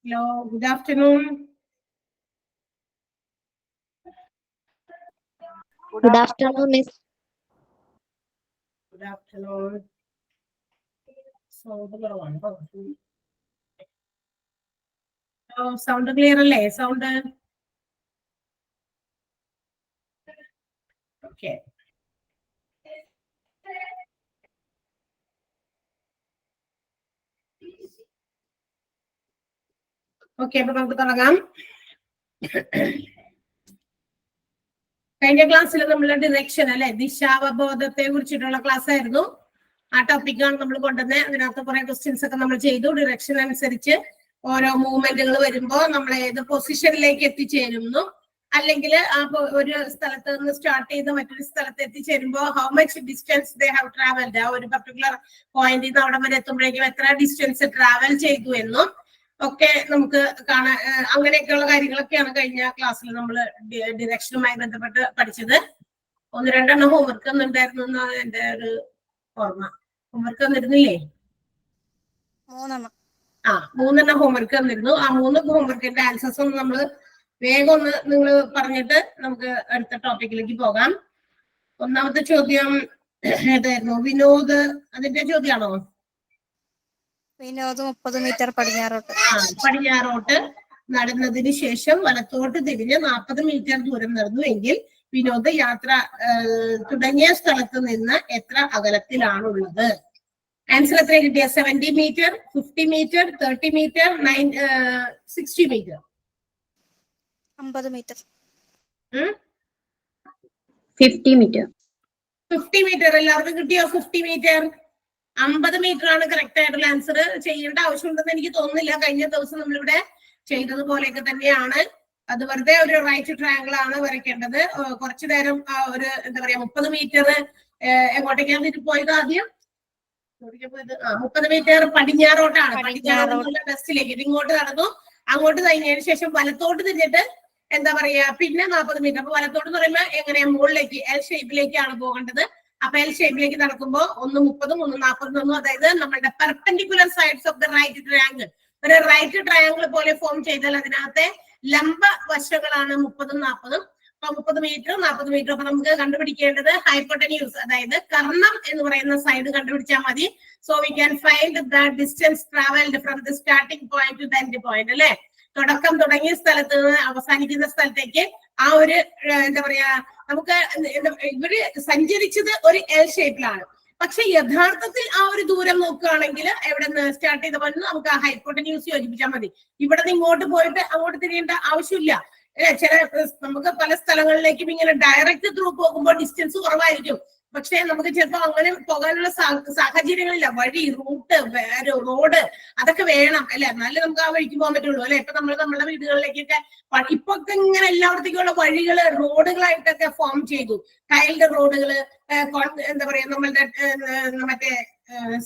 Hello, good afternoon. Good afternoon, Miss. Good afternoon. Sound clear അല്ലേ? Sound. Okay. Okay, അപ്പൊ നമുക്ക് തുടങ്ങാം. കഴിഞ്ഞ ക്ലാസ്സിൽ നമ്മൾ ഡിറക്ഷൻ അല്ലെ, ദിശാവബോധത്തെ കുറിച്ചിട്ടുള്ള ക്ലാസ് ആയിരുന്നു. ആ ടോപ്പിക്കാണ് നമ്മൾ കൊണ്ടുവന്നത്. അതിനകത്ത് കുറെ ക്വസ്റ്റ്യൻസ് ഒക്കെ നമ്മൾ ചെയ്തു. ഡിറക്ഷൻ അനുസരിച്ച് ഓരോ മൂവ്മെന്റുകൾ വരുമ്പോ നമ്മൾ ഏത് പൊസിഷനിലേക്ക് എത്തിച്ചേരുന്നു, അല്ലെങ്കിൽ ഒരു സ്ഥലത്ത് നിന്ന് സ്റ്റാർട്ട് ചെയ്ത് മറ്റൊരു സ്ഥലത്ത് എത്തിച്ചേരുമ്പോ how much distance they have travelled, ആ ഒരു പർട്ടിക്കുലർ പോയിന്റിൽ നിന്ന് അവിടെ വരെ എത്തുമ്പോഴേക്കും എത്ര ഡിസ്റ്റൻസ് ട്രാവൽ ചെയ്തു എന്നും ഒക്കെ നമുക്ക് കാണാൻ, അങ്ങനെയൊക്കെയുള്ള കാര്യങ്ങളൊക്കെയാണ് കഴിഞ്ഞ ക്ലാസ്സിൽ നമ്മൾ ഡിറക്ഷനുമായി ബന്ധപ്പെട്ട് പഠിച്ചത്. 1-2 ഹോംവർക്ക് ഉണ്ടായിരുന്നു എന്നാണ് എന്റെ ഒരു ഓർമ്മ. ഹോംവർക്ക് തന്നിരുന്നില്ലേ? 3 ഹോംവർക്ക് തന്നിരുന്നു. ആ 3 ഹോംവർക്കിന്റെ ആൻസേഴ്സ് ഒന്ന് നമ്മൾ വേഗം ഒന്ന് നിങ്ങൾ പറഞ്ഞിട്ട് നമുക്ക് അടുത്ത ടോപ്പിക്കിലേക്ക് പോകാം. ഒന്നാമത്തെ ചോദ്യം ഏതായിരുന്നു? വിനോദ്, അതിന്റെ ചോദ്യമാണോ? വിനോദ് 30 മീറ്റർ പടിഞ്ഞാറോട്ട് നടന്നതിന് ശേഷം വലത്തോട്ട് തിരിഞ്ഞ് 40 മീറ്റർ ദൂരം നടന്നു എങ്കിൽ വിനോദ് യാത്ര തുടങ്ങിയ സ്ഥലത്ത് നിന്ന് എത്ര അകലത്തിലാണുള്ളത്? ആൻസർ എത്ര കിട്ടിയ? 70 metre, 50 metre, 30 metre, 60 metre? 50 metre. 50 metre. 50 metre എല്ലാവർക്കും കിട്ടിയോ? 50 മീറ്റർ. 50 മീറ്റർ ആണ് കറക്റ്റ് ആയിട്ടുള്ള ആൻസർ. ചെയ്യേണ്ട ആവശ്യമുണ്ടെന്ന് എനിക്ക് തോന്നുന്നില്ല. കഴിഞ്ഞ ദിവസം നമ്മളിവിടെ ചെയ്തതുപോലെയൊക്കെ തന്നെയാണ്. അത് വെറുതെ ഒരു റൈറ്റ് ട്രയാങ്കിൾ ആണ് വരയ്ക്കേണ്ടത്. കുറച്ചു നേരം ഒരു എന്താ പറയാ 30 മീറ്റർ എങ്ങോട്ടേക്കാണ് ഇത് പോയത്? ആദ്യം 30 മീറ്റർ പടിഞ്ഞാറോട്ടാണ്. പടിഞ്ഞാറോട്ടുള്ള വെസ്റ്റിലേക്ക് ഇത് ഇങ്ങോട്ട് നടന്നു. അങ്ങോട്ട് കഴിഞ്ഞതിന് ശേഷം വലത്തോട്ട് തിരിഞ്ഞിട്ട് എന്താ പറയാ പിന്നെ 40 മീറ്റർ. അപ്പൊ വലത്തോട്ട് എന്ന് പറയുമ്പോൾ എങ്ങനെയാ മുകളിലേക്ക് എൽ ഷേപ്പിലേക്കാണ് പോകേണ്ടത്. അപ്പൊ എൽ ഷേപ്പിലേക്ക് നടക്കുമ്പോൾ 1 30 1 40 അതായത് നമ്മുടെ perpendicular sides of the right triangle. ഒരു റൈറ്റ് ട്രയാങ്കിൾ പോലെ ഫോം ചെയ്താൽ അതിനകത്തെ ലംബ വശങ്ങളാണ് 30 40. അപ്പൊ 30 മീറ്റർ 40 മീറ്റർ. അപ്പൊ നമുക്ക് കണ്ടുപിടിക്കേണ്ടത് ഹൈപ്പോട്ടന്യൂസ്, അതായത് കർണം എന്ന് പറയുന്ന സൈഡ് കണ്ടുപിടിച്ചാൽ മതി. So we can find the distance travelled from the starting point two the end point അല്ലെ. തുടക്കം തുടങ്ങിയ സ്ഥലത്ത് നിന്ന് അവസാനിക്കുന്ന സ്ഥലത്തേക്ക് ആ ഒരു എന്താ പറയാ നമുക്ക് ഇവര് സഞ്ചരിച്ചത് ഒരു എൽ ഷേപ്പിലാണ്. പക്ഷെ യഥാർത്ഥത്തിൽ ആ ഒരു ദൂരം നോക്കുകയാണെങ്കിൽ എവിടെ നിന്ന് സ്റ്റാർട്ട് ചെയ്ത പോലെ നമുക്ക് ആ ഹൈപ്പോട്ടന്യൂസ് യോജിപ്പിച്ചാൽ മതി. ഇവിടെ നിന്ന് ഇങ്ങോട്ട് പോയിട്ട് അങ്ങോട്ട് തിരിയേണ്ട ആവശ്യമില്ല. ചില നമുക്ക് പല സ്ഥലങ്ങളിലേക്കും ഇങ്ങനെ ഡയറക്റ്റ് ത്രൂ പോകുമ്പോൾ ഡിസ്റ്റൻസ് കുറവായിരിക്കും. പക്ഷെ നമുക്ക് ചിലപ്പോൾ അങ്ങനെ പോകാനുള്ള സാഹചര്യങ്ങളില്ല. വഴി, റൂട്ട്, റോഡ് അതൊക്കെ വേണം അല്ലെ, എന്നാലും നമുക്ക് ആ വഴിക്ക് പോകാൻ പറ്റുള്ളൂ അല്ലെ. ഇപ്പൊ നമ്മൾ നമ്മുടെ വീടുകളിലേക്കൊക്കെ ഇപ്പൊ ഒക്കെ ഇങ്ങനെ എല്ലായിടത്തേക്കുള്ള വഴികള് റോഡുകളായിട്ടൊക്കെ ഫോം ചെയ്തു. ടൈൽഡ് റോഡുകള്, എന്താ പറയാ നമ്മളുടെ മറ്റേ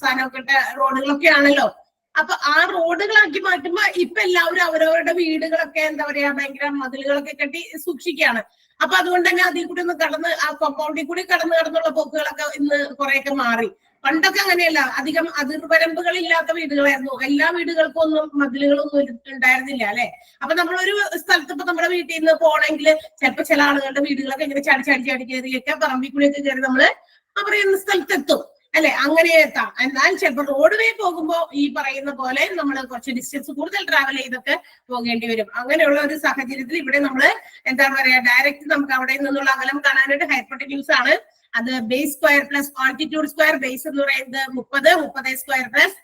സാധനമൊക്കെ ഇട്ട റോഡുകളൊക്കെ ആണല്ലോ. അപ്പൊ ആ റോഡുകളാക്കി മാറ്റുമ്പോ ഇപ്പൊ എല്ലാവരും അവരവരുടെ വീടുകളൊക്കെ എന്താ പറയാ ഭയങ്കര മതിലുകളൊക്കെ കെട്ടി സൂക്ഷിക്കുകയാണ്. അപ്പൊ അതുകൊണ്ട് തന്നെ അതിൽ കൂടി ഒന്ന് കടന്ന് ആ കോമ്പൗണ്ടിൽ കൂടി കടന്നുള്ള പോക്കുകളൊക്കെ ഇന്ന് കുറെയൊക്കെ മാറി. പണ്ടൊക്കെ അങ്ങനെയല്ല, അധികം അതിർവരമ്പുകൾ ഇല്ലാത്ത വീടുകളായിരുന്നു. എല്ലാ വീടുകൾക്കും ഒന്നും മതിലുകളൊന്നും ഉണ്ടായിരുന്നില്ല അല്ലെ. അപ്പൊ നമ്മളൊരു സ്ഥലത്ത് ഇപ്പൊ നമ്മുടെ വീട്ടിൽ നിന്ന് പോകണമെങ്കിൽ ചിലപ്പോ ചില ആളുകളുടെ വീടുകളൊക്കെ ഇങ്ങനെ ചാടി കയറിയൊക്കെ പറമ്പിൽ കൂടിയൊക്കെ കയറി നമ്മള് ആ പറയുന്ന സ്ഥലത്തെത്തും അല്ലെ. അങ്ങനെ എത്താം. എന്നാൽ ചിലപ്പോൾ റോഡ് വേ പോകുമ്പോ ഈ പറയുന്ന പോലെ നമ്മൾ കുറച്ച് ഡിസ്റ്റൻസ് കൂടുതൽ ട്രാവൽ ചെയ്തൊക്കെ പോകേണ്ടി വരും. അങ്ങനെയുള്ള ഒരു സാഹചര്യത്തിൽ ഇവിടെ നമ്മള് എന്താ പറയാ ഡയറക്റ്റ് നമുക്ക് അവിടെ നിന്നുള്ള അകലം കാണാനായിട്ട് ഹൈപ്പോട്ടന്യൂസ് ആണ്. അത് base square plus altitude square. Base എന്ന് പറയുന്നത് 30 സ്ക്വയർ പ്ലസ്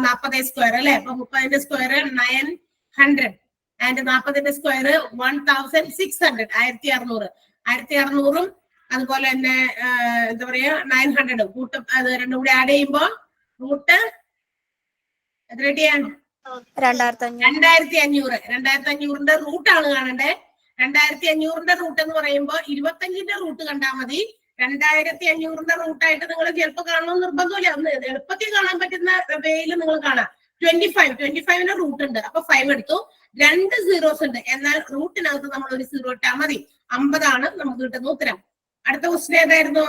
40 സ്ക്വയർ അല്ലെ. അപ്പൊ 30ന്റെ സ്ക്വയർ 900 ആൻഡ് 40ന്റെ സ്ക്വയർ 1600 1600 അതുപോലെ തന്നെ എന്താ പറയാ 900 കൂട്ടും. അത് രണ്ടും കൂടി ആഡ് ചെയ്യുമ്പോ റൂട്ട് എത്ര കിട്ടിയാ? 2500. 2500ന്റെ റൂട്ടാണ് കാണണ്ടേ. 2500ന്റെ റൂട്ട് എന്ന് പറയുമ്പോ 25ന്റെ റൂട്ട് കണ്ടാൽ മതി. 2500ന്റെ റൂട്ടായിട്ട് നിങ്ങൾ ചിലപ്പോൾ കാണണമെന്ന് നിർബന്ധമില്ല. ഒന്ന് എളുപ്പത്തിൽ കാണാൻ പറ്റുന്ന വേയിൽ നിങ്ങൾ കാണാം. 25ന്റെ റൂട്ട് ഉണ്ട്. അപ്പൊ 5 എടുത്തു. 2 സീറോസ് ഉണ്ട്. എന്നാൽ റൂട്ടിനകത്ത് നമ്മൾ ഒരു 0 ഇട്ടാൽ മതി. 50 നമുക്ക് കിട്ടുന്ന ഉത്തരം. അടുത്ത ക്വസ്റ്റ്യൻ ഏതായിരുന്നു?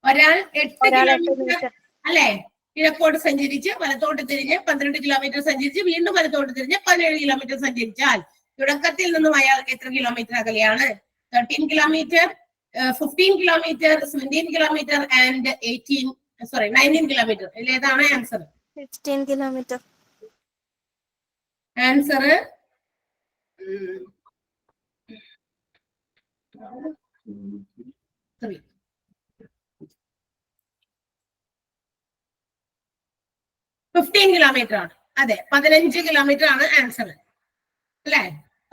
ഒരാൾ 8 കിലോമീറ്റർ അല്ലെ കിഴക്കോട്ട് സഞ്ചരിച്ച് വലത്തോട്ട് തിരിഞ്ഞ് 12 കിലോമീറ്റർ സഞ്ചരിച്ച് വീണ്ടും വലത്തോട്ട് തിരിഞ്ഞ് 17 കിലോമീറ്റർ സഞ്ചരിച്ചാൽ തുടക്കത്തിൽ നിന്നും അയാൾ എത്ര കിലോമീറ്റർ അകലെയാണ്? 13 kilometre, 15 kilometre, 17 kilometre and 19 kilometre. ഇതിലേതാണ് ആൻസർ? 16 കിലോമീറ്റർ. ആൻസർ 15 കിലോമീറ്റർ ആണ്. അതെ, 15 കിലോമീറ്റർ ആണ് ആൻസർ അല്ലെ?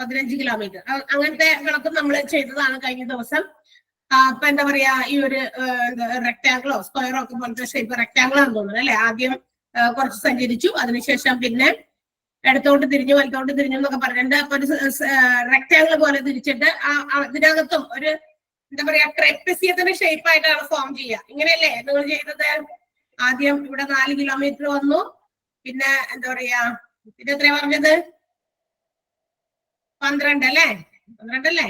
15 കിലോമീറ്റർ. അങ്ങനത്തെ കണക്ക് നമ്മൾ ചെയ്തതാണ് കഴിഞ്ഞ ദിവസം. അപ്പൊ എന്താ പറയാ, ഈ ഒരു റെക്ടാങ്കിളോ സ്ക്വയറോ ഒക്കെ പോലത്തെ ഷേപ്പ് റെക്ടാങ്കിൾ ആണെന്ന് തോന്നുന്നു അല്ലെ? ആദ്യം കുറച്ച് സഞ്ചരിച്ചു, അതിനുശേഷം പിന്നെ ഇടത്തോട്ട് തിരിഞ്ഞു വലത്തോട്ട് തിരിഞ്ഞു എന്നൊക്കെ പറഞ്ഞിട്ട് അപ്പൊ ഒരു റെക്ടാങ്കിൾ പോലെ തിരിച്ചിട്ട് ഇതിനകത്തും ഒരു എന്താ പറയാ ട്രേപ്പസിയത്തിന്റെ ഷേപ്പ് ആയിട്ടാണ് ഫോം ചെയ്യുക. ഇങ്ങനെയല്ലേ നിങ്ങൾ ചെയ്തത്? ആദ്യം ഇവിടെ 4 കിലോമീറ്റർ വന്നു, പിന്നെ എന്താ പറയാ, പിന്നെ എത്രയാ പറഞ്ഞത്? 12 അല്ലേ? 12 അല്ലേ?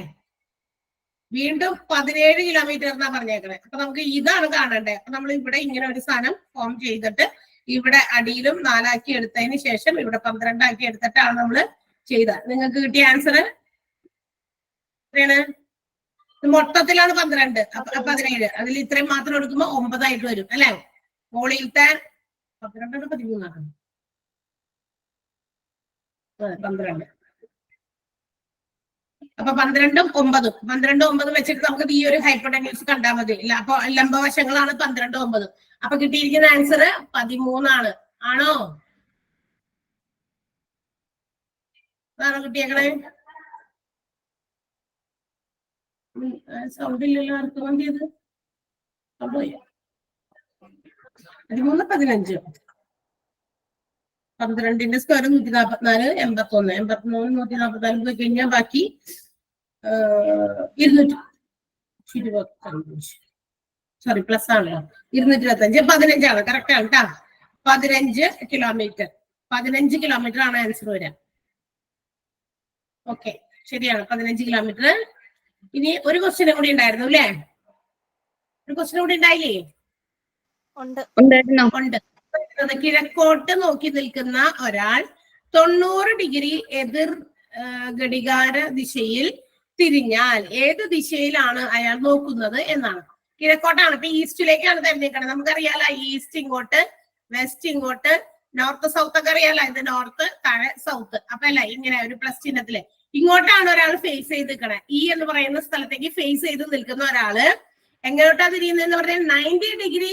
വീണ്ടും 17 കിലോമീറ്റർ എന്നാ പറഞ്ഞേക്കണേ. അപ്പൊ നമുക്ക് ഇതാണ് കാണണ്ടേ. അപ്പൊ നമ്മൾ ഇവിടെ ഇങ്ങനെ ഒരു സാധനം ഫോം ചെയ്തിട്ട് ഇവിടെ അടിയിലും 4 ആക്കി എടുത്തതിന് ശേഷം ഇവിടെ 12 ആക്കി എടുത്തിട്ടാണ് നമ്മൾ ചെയ്തത്. നിങ്ങൾക്ക് കിട്ടിയ ആൻസർ എത്രയാണ്? മൊത്തത്തിലാണ് 12, 17. അതിൽ ഇത്രയും മാത്രം എടുക്കുമ്പോ 9 ആയിട്ട് വരും അല്ലെ? മുകളിലത്തെ 12 13 12. അപ്പൊ 12ഉം 9ഉം 12ഉം 9ഉം വെച്ചിട്ട് നമുക്ക് ഈ ഒരു ഹൈപ്പോട്ടന്യൂസ് കണ്ടാൽ മതി. അപ്പൊ ലംബവശങ്ങളാണ് 12ഉം 9ഉം. അപ്പൊ കിട്ടിയിരിക്കുന്ന ആൻസർ 13 ആണ്. ആണോ? അതാണോ കിട്ടിയേക്കണേ? സൗണ്ട് ഇല്ലല്ലോ ആർക്കും വേണ്ടിയത്. 13 15 12ന്റെ സ്ക്വയർ 144, 81 81 144 പോയി കഴിഞ്ഞാൽ ബാക്കി 225. സോറി, പ്ലസ് ആണല്ലോ. 225 15 ആണ്. കറക്റ്റ് ആണ് കേട്ടാ. 15 കിലോമീറ്റർ. 15 കിലോമീറ്റർ ആണ് ആൻസർ വരിക. ഓക്കെ, ശരിയാണ്, 15 കിലോമീറ്റർ. ഇനി ഒരു ക്വസ്റ്റ്യനും കൂടി ഉണ്ടായിരുന്നു അല്ലേ? ഒരു ക്വസ്റ്റ്യൻ കൂടി ഉണ്ടായില്ലേ? ഉണ്ട്. കിഴക്കോട്ട് നോക്കി നിൽക്കുന്ന ഒരാൾ 90 ഡിഗ്രി എതിർ ഘടികാര ദിശയിൽ തിരിഞ്ഞാൽ ഏത് ദിശയിലാണ് അയാൾ നോക്കുന്നത് എന്നാണ്. കിഴക്കോട്ടാണ്. ഇപ്പൊ ഈസ്റ്റിലേക്കാണ് തിരഞ്ഞേക്കുന്നത്. നമുക്കറിയാലോ, ഈസ്റ്റ് ഇങ്ങോട്ട്, വെസ്റ്റ് ഇങ്ങോട്ട്, നോർത്ത് സൗത്ത് ഒക്കെ അറിയാലോ. ഇത് നോർത്ത്, താഴെ സൗത്ത്. അപ്പൊ അല്ല, ഇങ്ങനെ ഒരു പ്ലസ് ചിഹ്നത്തില് ഇങ്ങോട്ടാണ് ഒരാൾ ഫേസ് ചെയ്ത് നിൽക്കണേ. ഈ എന്ന് പറയുന്ന സ്ഥലത്തേക്ക് ഫേസ് ചെയ്ത് നിൽക്കുന്ന ഒരാള് എങ്ങോട്ടാ തിരിയുന്നതെന്ന് പറഞ്ഞാൽ 90 ഡിഗ്രി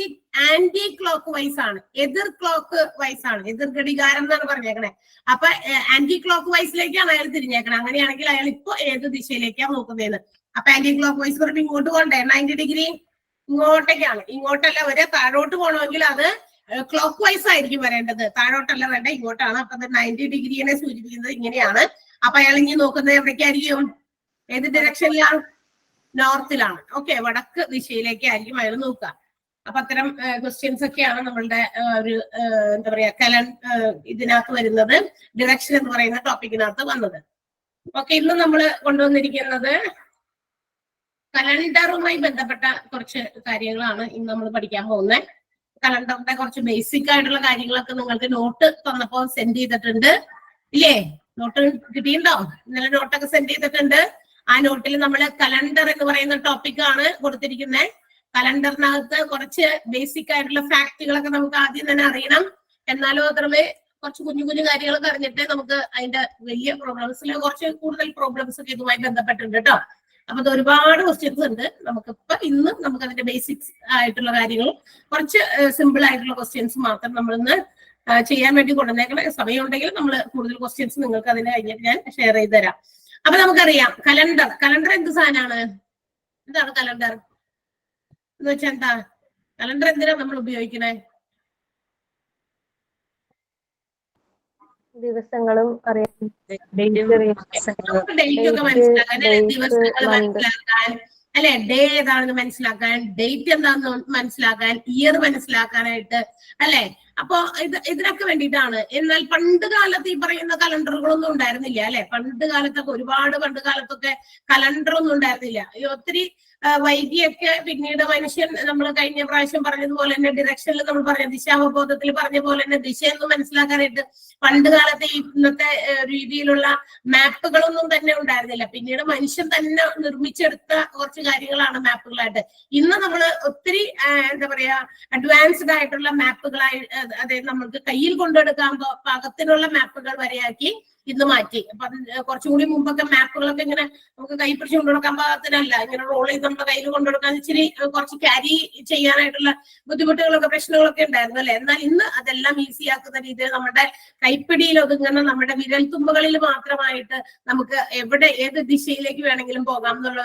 ആന്റി ക്ലോക്ക് വൈസ് ആണ്, എതിർ ക്ലോക്ക് വൈസ് ആണ്, എതിർ ഘടികാരം എന്നാണ് പറഞ്ഞേക്കണേ. അപ്പൊ ആന്റി ക്ലോക്ക് വൈസിലേക്കാണ് അയാൾ തിരിഞ്ഞേക്കണേ. അങ്ങനെയാണെങ്കിൽ അയാൾ ഇപ്പൊ ഏത് ദിശയിലേക്കാണ് നോക്കുന്നതെന്ന്. അപ്പൊ ആന്റി ക്ലോക്ക് വൈസ് പറഞ്ഞിട്ട് ഇങ്ങോട്ട് പോകണ്ടേ? 90 ഡിഗ്രി ഇങ്ങോട്ടേക്കാണ്. ഇങ്ങോട്ടല്ല വരെ. താഴോട്ട് പോകണമെങ്കിൽ അത് ക്ലോക്ക് വൈസ് ആയിരിക്കും വരേണ്ടത്. താഴോട്ടല്ല വേണ്ട, ഇങ്ങോട്ടാണ്. അപ്പൊ 90 ഡിഗ്രിയെ സൂചിപ്പിക്കുന്നത് ഇങ്ങനെയാണ്. അപ്പൊ അയാൾ ഇനി നോക്കുന്നത് എവിടേക്കായിരിക്കും? ഏത് ഡയറക്ഷനിലാണ്? നോർത്തിലാണ്. ഓക്കെ, വടക്ക് ദിശയിലേക്കായിരിക്കും അയാൾ നോക്കുക. അപ്പൊ അത്തരം ക്വസ്റ്റ്യൻസ് ഒക്കെയാണ് നമ്മളുടെ ഒരു എന്താ പറയാ ഇതിനകത്ത് വരുന്നത്, ഡിറക്ഷൻ എന്ന് പറയുന്ന ടോപ്പിക്കിനകത്ത് വന്നത്. ഓക്കെ, ഇന്ന് നമ്മൾ കൊണ്ടുവന്നിരിക്കുന്നത് കലണ്ടറുമായി ബന്ധപ്പെട്ട കുറച്ച് കാര്യങ്ങളാണ് ഇന്ന് നമ്മൾ പഠിക്കാൻ പോകുന്നത്. കലണ്ടറിന്റെ കുറച്ച് ബേസിക് ആയിട്ടുള്ള കാര്യങ്ങളൊക്കെ നിങ്ങൾക്ക് നോട്ട് തന്നപ്പോ സെൻഡ് ചെയ്തിട്ടുണ്ട് ഇല്ലേ? നോട്ട് കിട്ടിയിട്ടുണ്ടോ? ഇന്നലെ നോട്ടൊക്കെ സെൻഡ് ചെയ്തിട്ടുണ്ട്. ആ നോട്ടിൽ നമ്മൾ കലണ്ടർ എന്ന് പറയുന്ന ടോപ്പിക്കാണ് കൊടുത്തിരിക്കുന്നത്. കലണ്ടറിനകത്ത് കുറച്ച് ബേസിക് ആയിട്ടുള്ള ഫാക്ടുകളൊക്കെ നമുക്ക് ആദ്യം തന്നെ അറിയണം. എന്നാലും മാത്രമേ കുറച്ച് കുഞ്ഞു കുഞ്ഞു കാര്യങ്ങളൊക്കെ അറിഞ്ഞിട്ട് നമുക്ക് അതിന്റെ വലിയ പ്രോബ്ലംസിൽ കുറച്ച് കൂടുതൽ പ്രോബ്ലംസ് ഒക്കെ ഇതുമായി ബന്ധപ്പെട്ടുണ്ട് കേട്ടോ. അപ്പൊ അത് ഒരുപാട് ക്വസ്റ്റ്യൻസ് ഉണ്ട്. നമുക്കിപ്പോ ഇന്ന് നമുക്ക് അതിന്റെ ബേസിക്സ് ആയിട്ടുള്ള കാര്യങ്ങൾ, കുറച്ച് സിമ്പിൾ ആയിട്ടുള്ള ക്വസ്റ്റ്യൻസ് മാത്രം നമ്മളിന്ന് ചെയ്യാൻ വേണ്ടി കൊണ്ടുവന്നേക്കണം. സമയം ഉണ്ടെങ്കിൽ നമ്മൾ കൂടുതൽ ക്വസ്റ്റ്യൻസ് നിങ്ങൾക്ക് അതിന് കഴിഞ്ഞിട്ട് ഞാൻ ഷെയർ ചെയ്ത് തരാം. അപ്പൊ നമുക്കറിയാം കലണ്ടർ. കലണ്ടർ എന്ത് സാധനമാണ്? എന്താണ് കലണ്ടർ എന്ന് വെച്ചാൽ? എന്താ കലണ്ടർ? എന്തിനാ നമ്മൾ ഉപയോഗിക്കണേ? ദിവസങ്ങളും ഡേറ്റ് ഒക്കെ മനസ്സിലാക്കാൻ, ദിവസങ്ങൾ മനസ്സിലാക്കാൻ അല്ലെ, ഡേ ഏതാണെന്ന് മനസ്സിലാക്കാൻ, ഡേറ്റ് എന്താണെന്ന് മനസ്സിലാക്കാൻ, ഇയർ മനസ്സിലാക്കാനായിട്ട് അല്ലെ. അപ്പൊ ഇതിനൊക്കെ വേണ്ടിയിട്ടാണ്. എന്നാൽ പണ്ട് കാലത്ത് ഈ പറയുന്ന കലണ്ടറുകളൊന്നും ഉണ്ടായിരുന്നില്ല അല്ലെ. പണ്ട് കാലത്തൊക്കെ പണ്ട് കാലത്തൊക്കെ കലണ്ടർ ഒന്നും ഉണ്ടായിരുന്നില്ല. ഈ ഒത്തിരി വൈകിയൊക്കെ പിന്നീട് മനുഷ്യൻ, നമ്മൾ കഴിഞ്ഞ പ്രാവശ്യം പറഞ്ഞതുപോലെ തന്നെ ഡിറക്ഷനിൽ നമ്മൾ പറഞ്ഞ ദിശാവബോധത്തിൽ പറഞ്ഞ പോലെ തന്നെ ദിശയൊന്നും മനസ്സിലാക്കാനായിട്ട് പണ്ട് കാലത്തെ ഇന്നത്തെ രീതിയിലുള്ള മാപ്പുകളൊന്നും തന്നെ ഉണ്ടായിരുന്നില്ല. പിന്നീട് മനുഷ്യൻ തന്നെ നിർമ്മിച്ചെടുത്ത കുറച്ച് കാര്യങ്ങളാണ് മാപ്പുകളായിട്ട്. ഇന്ന് നമ്മൾ ഒത്തിരി എന്താ പറയാ അഡ്വാൻസ്ഡ് ആയിട്ടുള്ള മാപ്പുകളായി, അതായത് നമ്മൾക്ക് കയ്യിൽ കൊണ്ടെടുക്കാൻ പാകത്തിനുള്ള മാപ്പുകൾ വരെയാക്കി ഇന്ന് മാറ്റി. അപ്പൊ കുറച്ചുകൂടി മുമ്പൊക്കെ മാപ്പുകളൊക്കെ ഇങ്ങനെ നമുക്ക് കൈ പിടിച്ച് കൊണ്ടുകൊടുക്കാൻ പാകത്തിനല്ല, ഇങ്ങനെ റോൾ ചെയ്ത് നമ്മുടെ കയ്യിൽ കൊണ്ടുകൊടുക്കാൻ ഇച്ചിരി കുറച്ച് ക്യാരി ചെയ്യാനായിട്ടുള്ള ബുദ്ധിമുട്ടുകളൊക്കെ പ്രശ്നങ്ങളൊക്കെ ഉണ്ടായിരുന്നു അല്ലെ. എന്നാൽ ഇന്ന് അതെല്ലാം ഈസി ആക്കുന്ന രീതിയിൽ നമ്മുടെ കൈപ്പിടിയിൽ ഒതുങ്ങുന്ന നമ്മുടെ വിരൽത്തുമ്പുകളിൽ മാത്രമായിട്ട് നമുക്ക് ഏത് ദിശയിലേക്ക് വേണമെങ്കിലും പോകാം എന്നുള്ള